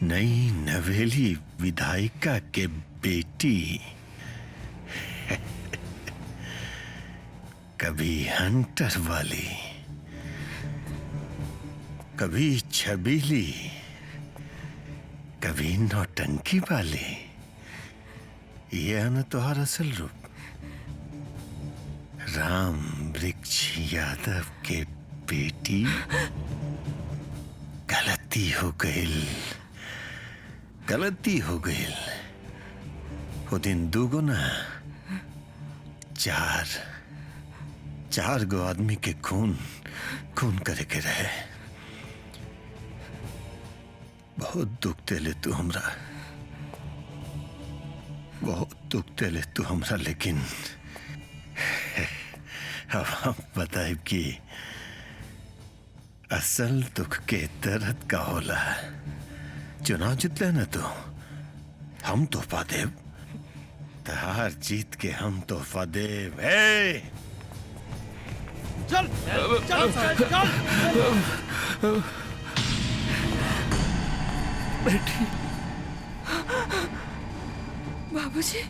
नई नवेली विधायिका के बेटी कभी हंटर वाली, कभी छबीली, कभी नौटंकी वाली। ये है ना तुम्हार असल रूप। राम वृक्ष यादव के बेटी, गलती हो गई, गलती हो गई। वो दिन 2 गुना 4 गो आदमी के खून करे के रहे। बहुत दुख देले तू हमरा, बहुत दुख देले तू हमरा, लेकिन अब हम बताए कि असल दुख के दर्द का होला। चुनाव जितले न तो हम तोहफा देव, तहार जीत के हम तोहफा देव। चल चल चल बेटी। बाबूजी,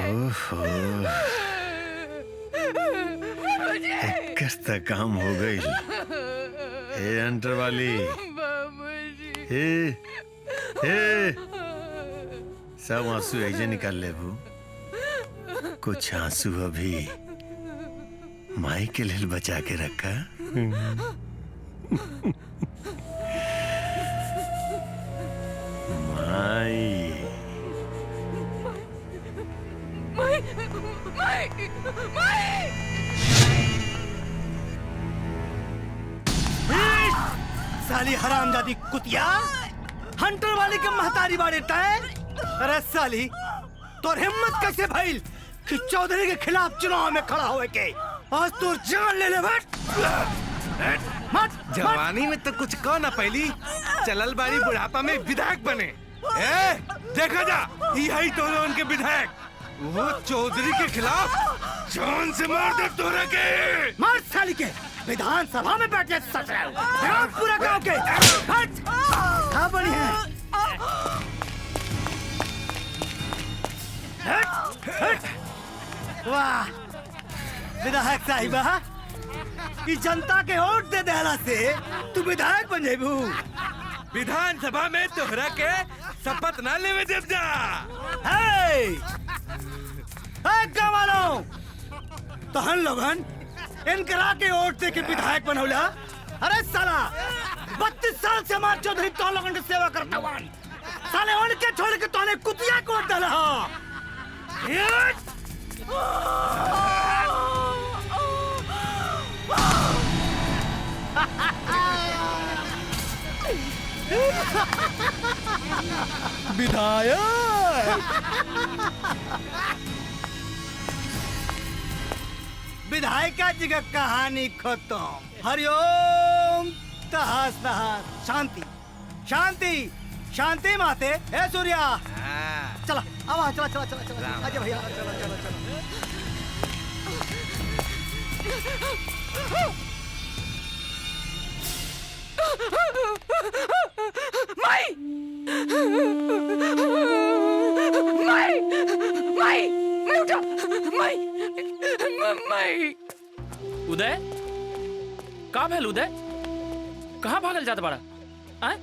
ओहो, एक काम हो गई। हे हंटर वाली, हे सब आंसू ऐसे निकाल ले बू। कुछ आंसू अभी माई के लिए बचा के रखा। साली हरामजादी कुतिया, हंटर वाली के महतारी बाड़े टाए। अरे साली, तोर हिम्मत कैसे भइल कि चौधरी के खिलाफ चुनाव में खड़ा होए के? आज तो जान ले बैठ। जवानी में तो कुछ कहो ना पहली, चलल बाड़ी बुढ़ापा में विधायक बने। ए, देखा जा, यही तो उनके विधायक, वो चौधरी के खिलाफ जान से मार दे तोरा के। मार साली के, विधानसभा में बैठे सच रहे हो पूरा गांव के। हट, हाँ बड़ी है। हट, हट। वाह विधायक साहिबा, कि जनता के वोट दे देला से तू विधायक बन जेबू। विधानसभा में तोहरा के शपथ ना लेवे देव जा। गाँव वालों, तहन लोगन इनकरा के वोट दे के विधायक बनौला। अरे साला, 32 साल से हमारे चौधरी तो लोगन की सेवा करता हुआ, साले उनके छोड़ के तोने कुतिया को वोट डाला। विधायक जी का कहानी खत्म। हरिओम तहस तहस। शांति शांति शांति माते। ए सूर्या, चला आवा, चला चला चला चला, आजा भैया, चला चला चला। माई माई माई माई उठा, माई माई। उदय, का भेल उदय? कहाँ भागल जात बारा? आय?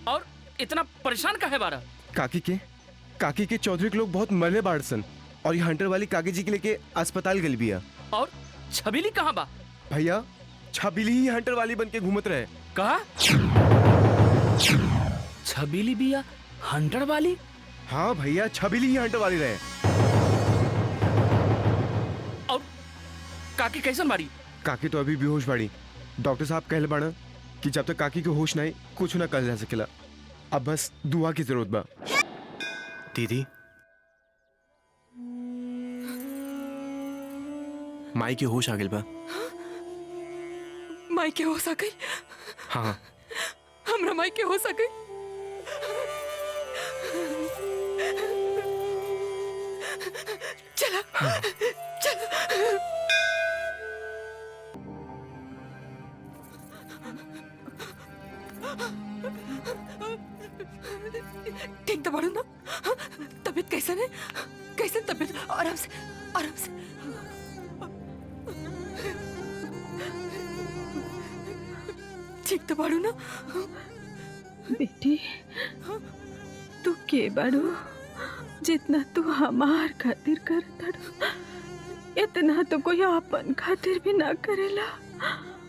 और इतना परेशान काहे बारा? काकी के चौधरी के लोग बहुत मरले बाड़सन, और ये हंटर वाली काकी जी के लेके अस्पताल गल बिया। और छबीली कहाँ बा? भैया, छबीली ही हंटर वाली बन के घूमत रहे। कहा? छबीली बिया हंटर वाली? हाँ भैया, छबीली ही हंटर वाली रहे। और काकी कैसन बाड़ी? काकी तो अभी बेहोश बाड़ी। डॉक्टर साहब कहले बाड़ा कि जब तक काकी के होश नहीं, कुछ ना कर जा सकेला। अब बस दुआ की जरूरत बा। दीदी, माई के होश आ गइल बा। माई के हो सके? हाँ, हमरा माई के हो सके? चला चला। ठीक तो बाड़ू ना? तबीयत कैसन है? कैसन तबीयत? आराम से आराम से। ठीक तो बाड़ू ना? बेटी, तू के बाड़ू? जितना तू हमार खातिर करता, इतना तो कोई अपन खातिर भी ना करेला।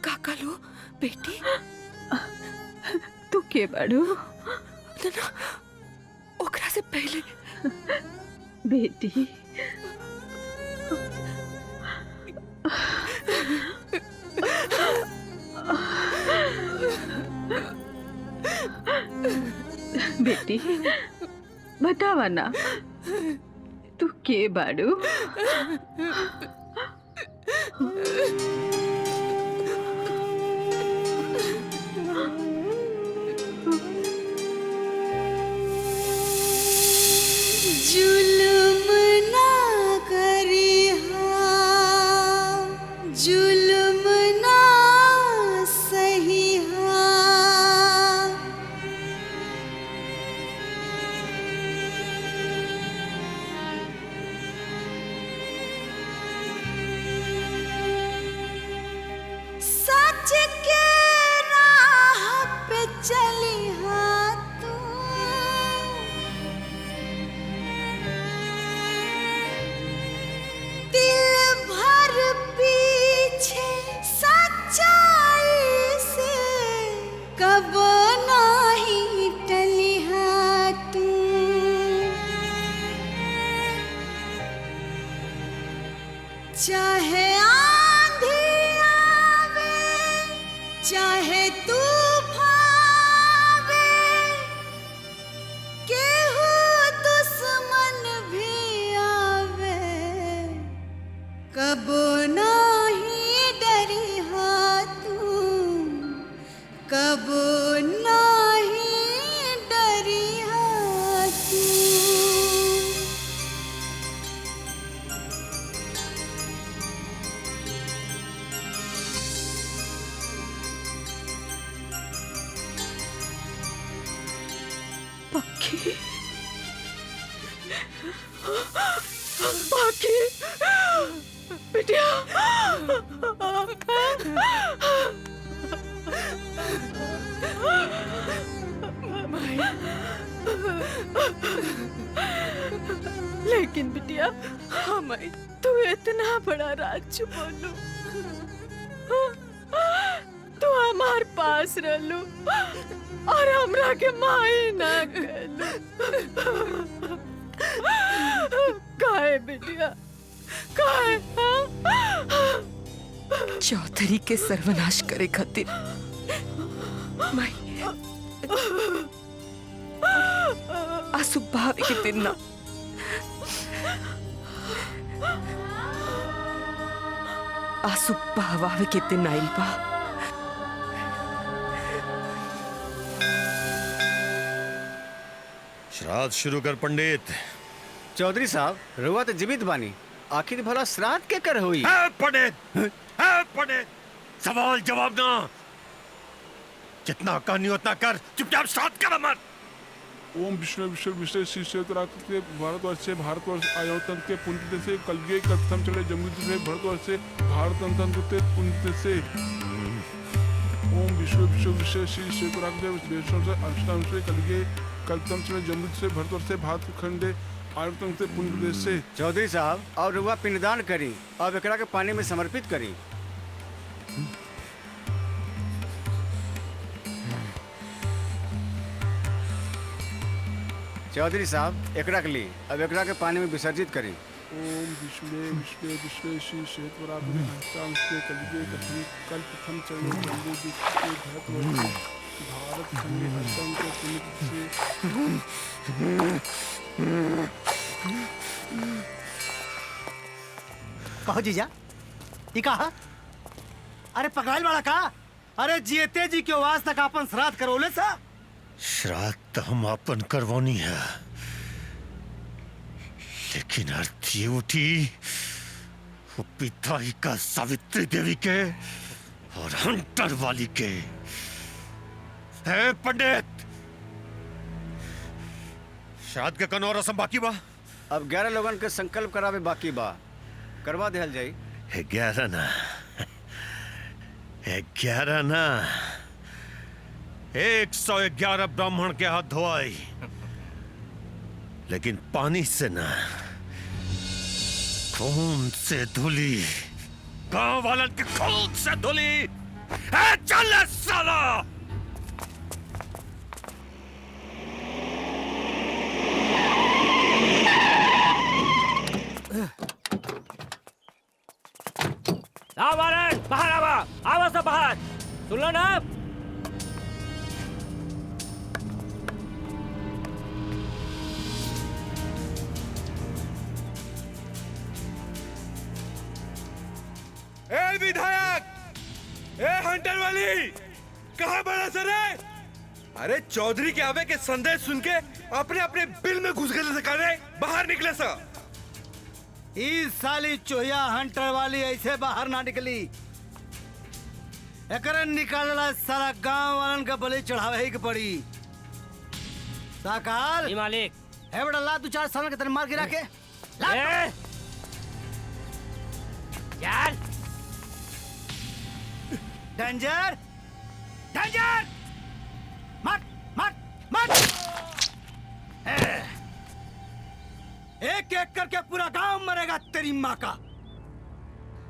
का कहलो बेटी? तू के बाड़ू? ना, ओकरा से पहले बेटी, बेटी बतावा ना, तू के बाड़ू? जुल्म ना करिहा, जुल्म ना सहिहा, सच के राह पे चलिहा तू, दिल भर पीछे सच्चाई नाही टलिहा तू चाहे आंधी आवे चाहे तूफान आवे केहू दुश्मन भी आवे कबो नहीं डरिहा तू कबो नहीं डरिहा तू पक्की पक्की बिटिया लेकिन बिटिया हमें तू इतना बड़ा राज छुपौलू तू हमार पास रहलू और हमरा के माई ना कहलू काहे बिटिया काहे चौधरी के सर्वनाश करे खातिर मैं आंसू बहावे के दिन ना आंसू बहावे के दिन आइल बा श्राद्ध शुरू कर पंडित। चौधरी साहब रुआ तो जीवित बानी आखिर भला श्राद्ध के कर हुई पंडित पंडित सवाल जवाब ना जितना कहनी उतना कर चुपचाप श्राद्ध कर मत। ओम विष्णु विश्व विश्व श्री क्षेत्र के भारतवर्ष से भारतवर्ष आयोतन के पुण्य से कलगे कथम चले जमुई से भारतवर्ष से भारत के पुण्य से ओम विश्व विश्व विश्व श्री क्षेत्र से अष्टाम से कलगे कल्पतम चले जमुई से भारतवर्ष से भारत खंडे आयोतन से पुण्य से। चौधरी साहब और रुआ पिंडदान करी और एकरा के पानी में समर्पित करी। चौधरी साहब एकरा के लिए अब एकरा के पानी में विसर्जित करें। ओम विश्व विश्व विश्व श्री क्षेत्र से कलगे कथम कल्पथम चले जम्बू से भारत खंडे हस्तम के पुण्य से। कहो जीजा ये कहा अरे पकड़ाइल वाला का अरे जीते जी के वास तक अपन श्राद्ध करौले सा श्राद्ध तो हम अपन करवानी है लेकिन अर्थी उठी वो पिताई का सावित्री देवी के और हंटर वाली के। है पंडित श्राद्ध के कनो रसम बाकी बा। अब 11 लोगन के संकल्प करावे बाकी बा करवा देहल जाई। 11 ना 11 ना 111 ब्राह्मण के हाथ धोआई लेकिन पानी से ना खून से धुली गांव वालन के खून से धुली। चल साला बाहर आवा आवा सब बाहर सुन लो ना। ए विधायक ए हंटर वाली कहाँ बड़ा सर है? अरे चौधरी के आवे के संदेश सुन के अपने अपने बिल में घुस गए सकाने बाहर निकले सा। इस साली चोहिया हंटर वाली ऐसे बाहर ना निकली एकरन निकालला सारा गांव वालन का बलि चढ़ावे ही के पड़ी। साकाल मालिक है बड़ा ला 2-4 साल के तने मार गिरा के यार डेंजर डेंजर मत मत मत एक एक करके पूरा गांव मरेगा तेरी माँ का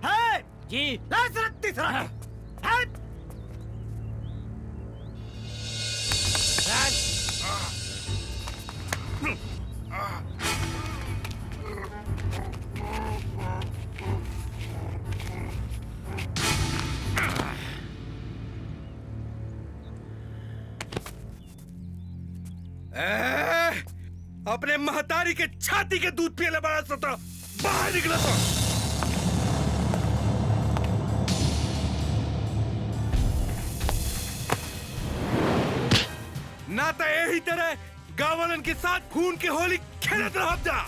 है जी। अपने महतारी के छाती के दूध पियले बड़ा सता बाहर निकला तो ना तो यही तरह गावलन के साथ खून की होली खेलत रह जा।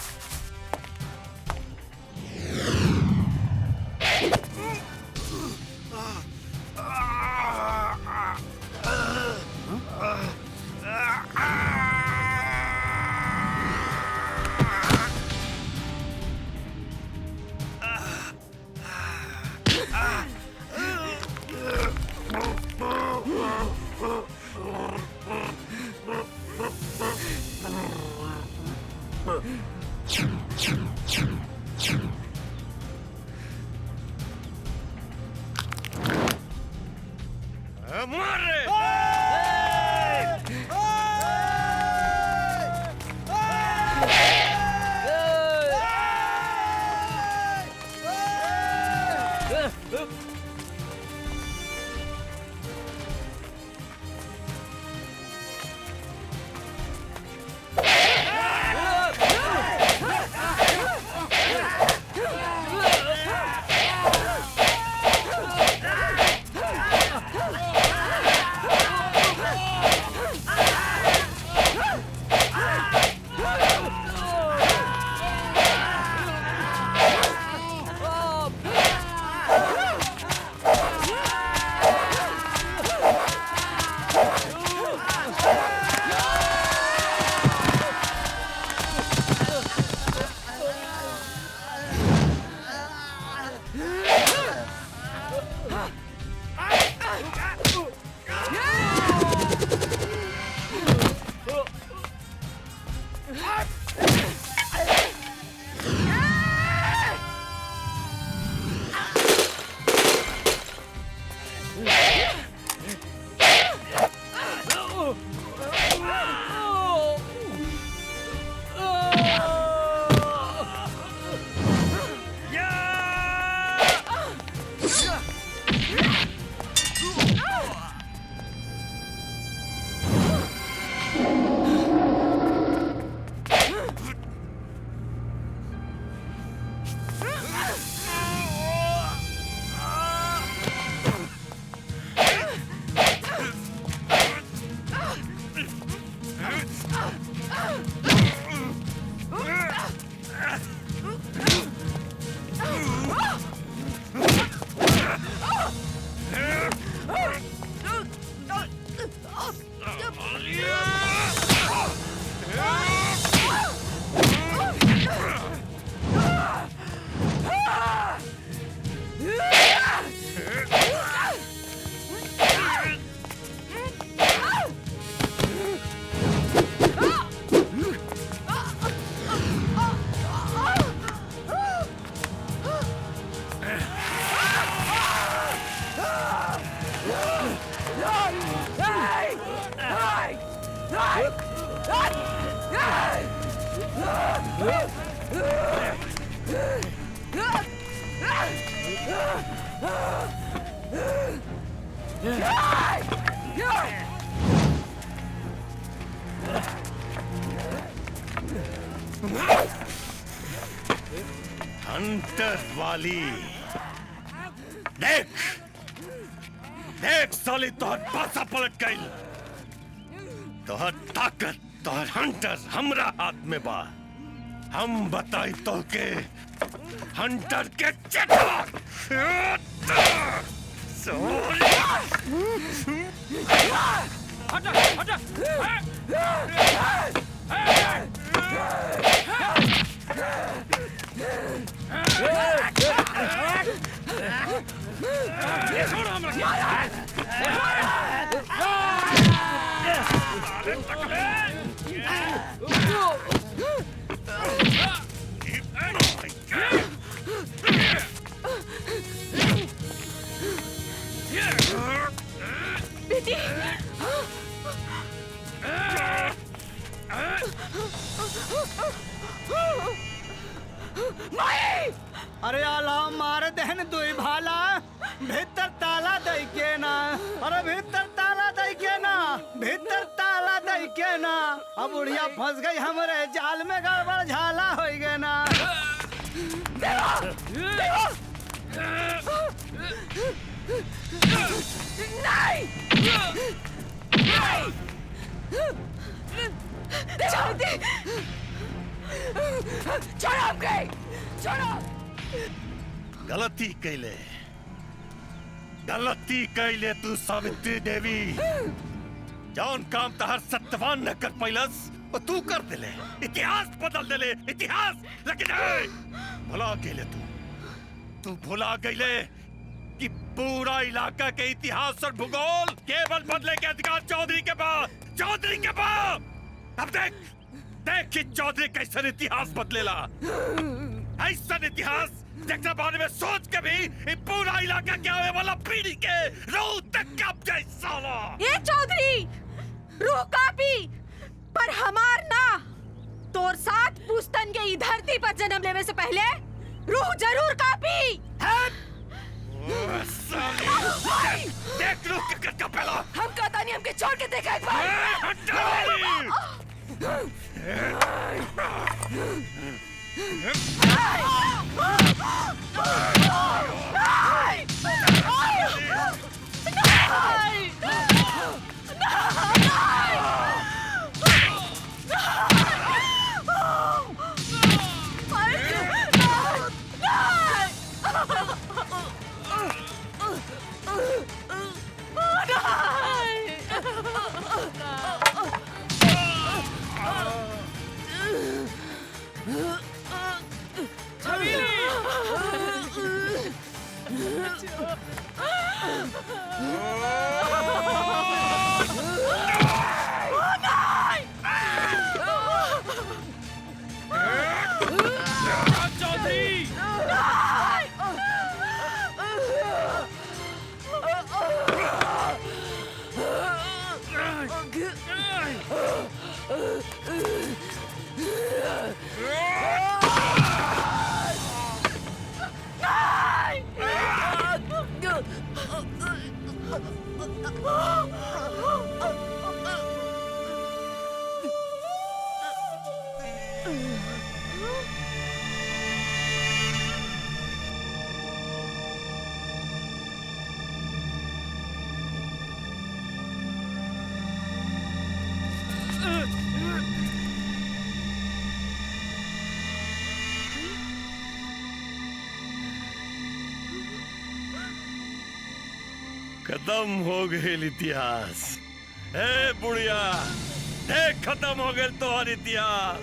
हंटर वाली देख देख साली तोहर पासा पलट गई। तोहर ताकत तोहर हंटर हमरा हाथ में बा। हम बताई तो के हंटर के चटा हटा हटा बेटी माई! अरे आला मार दहन दुई भाला भीतर ताला दई के ना। अरे भीतर ताला दई के ना, भीतर ताला दई के ना अब बुढ़िया फंस गई हमारे जाल में, गड़बड़ झाला हो गए ना। नहीं छोड़ दे, छोड़ो हमके, छोड़ो। गलती कैले, गलती कैले तू सावित्री देवी। जौन काम तहर सत्यवान न कर पैलस वो तू कर दिले, इतिहास बदल दिले, इतिहास। लेकिन भुला गेले तू भुला गईले कि पूरा इलाका के इतिहास और भूगोल केवल बदले के अधिकार चौधरी के बाद, चौधरी के बाद। अब देख देख कि चौधरी कैसे इतिहास बदलेला। ऐसा इतिहास देखने बारे में सोच के भी ये पूरा इलाका क्या होने वाला पीढ़ी के रूह तक कांप जाए साला। ये चौधरी रूह कापी पर हमार ना, तोर साथ पुस्तन के ई धरती पर जन्म लेने से पहले रूह जरूर कापी। देख लो क्या कर पहला। हम कहता नहीं, हमके छोड़ के देखा एक बार। खत्म हो गए इतिहास। ए बुढ़िया देख, खत्म हो गए तोहर इतिहास।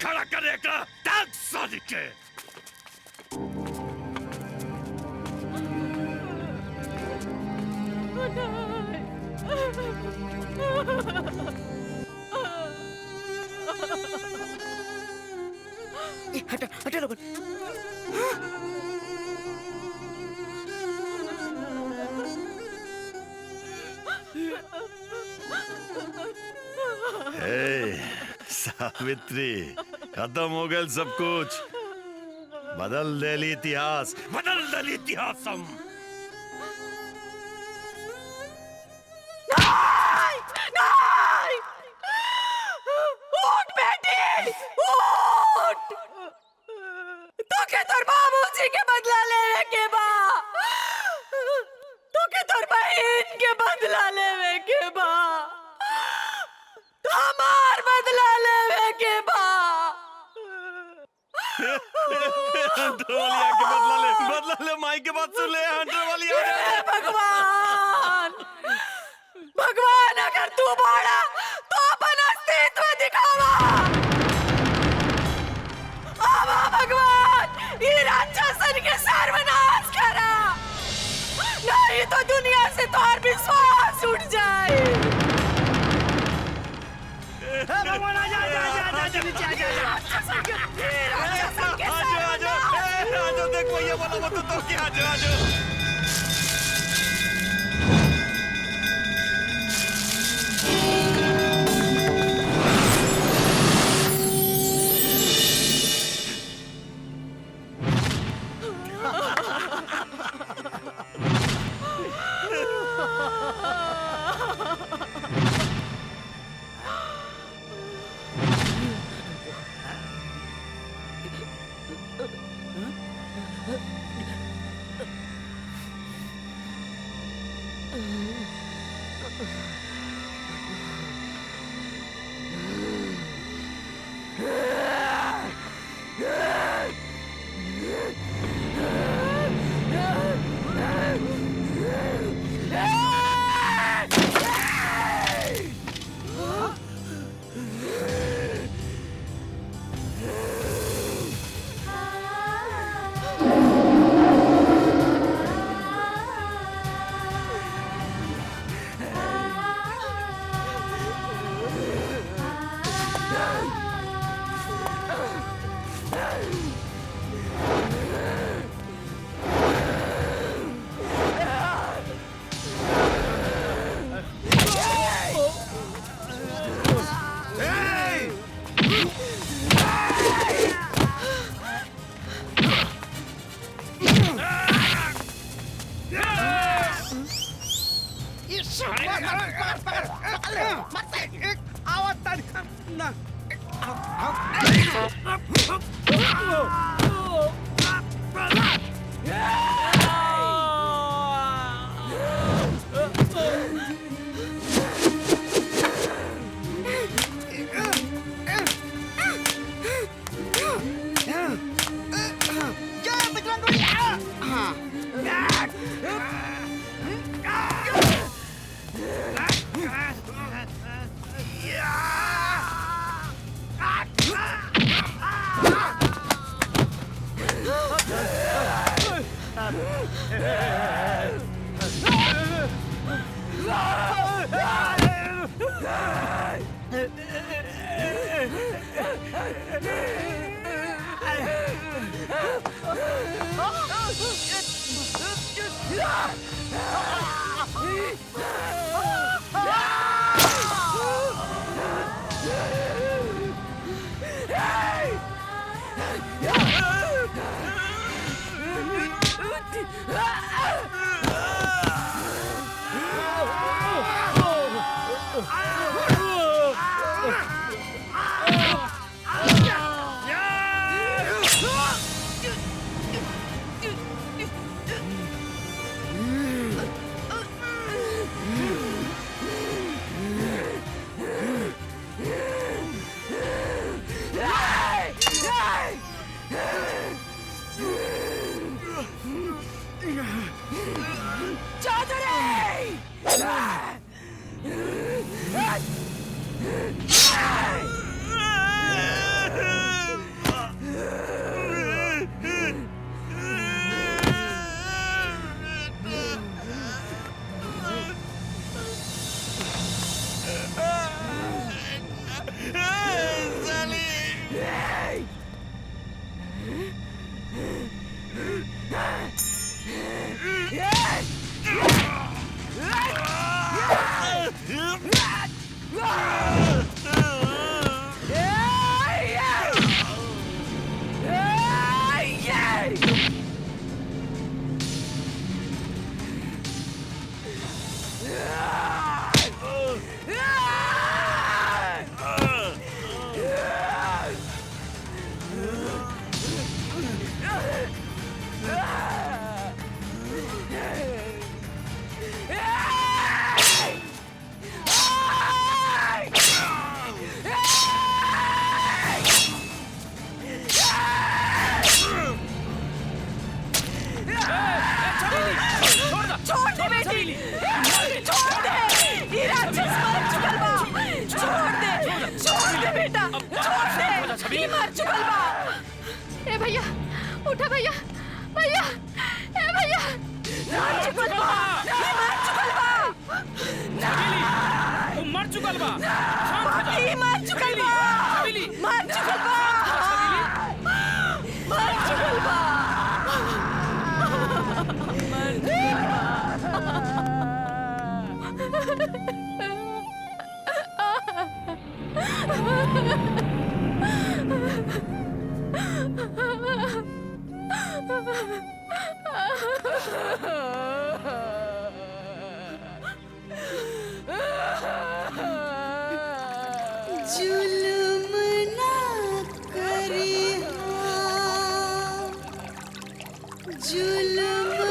खड़ा करे का टांग साली के। हटा हटा लोग। सावित्री खत्म हो गया सब कुछ। बदल दे इतिहास, बदल दे इतिहास। हम उठ बेटी, उठ। तो के तोर बाबूजी के बदला लेवे के बा, तो के तोर बहन के बदला लेवे के बा, हमार बदला लेवे के बा। हंटरवालिया के बदला ले माई के बात सुन ले। हंटरवालिया भगवान, भगवान अगर तू बड़ा तो अपन अस्तित्व दिखावा। आवा भगवान, ये राक्षसन के सर्वनाश करा, नहीं तो दुनिया से तोहर विश्वास उठ जाए। भगवान आजा आजा आजा आजा नीचे आजा आजा। देख भैया बोला मत तो क्या। आजा आजा। जुल्म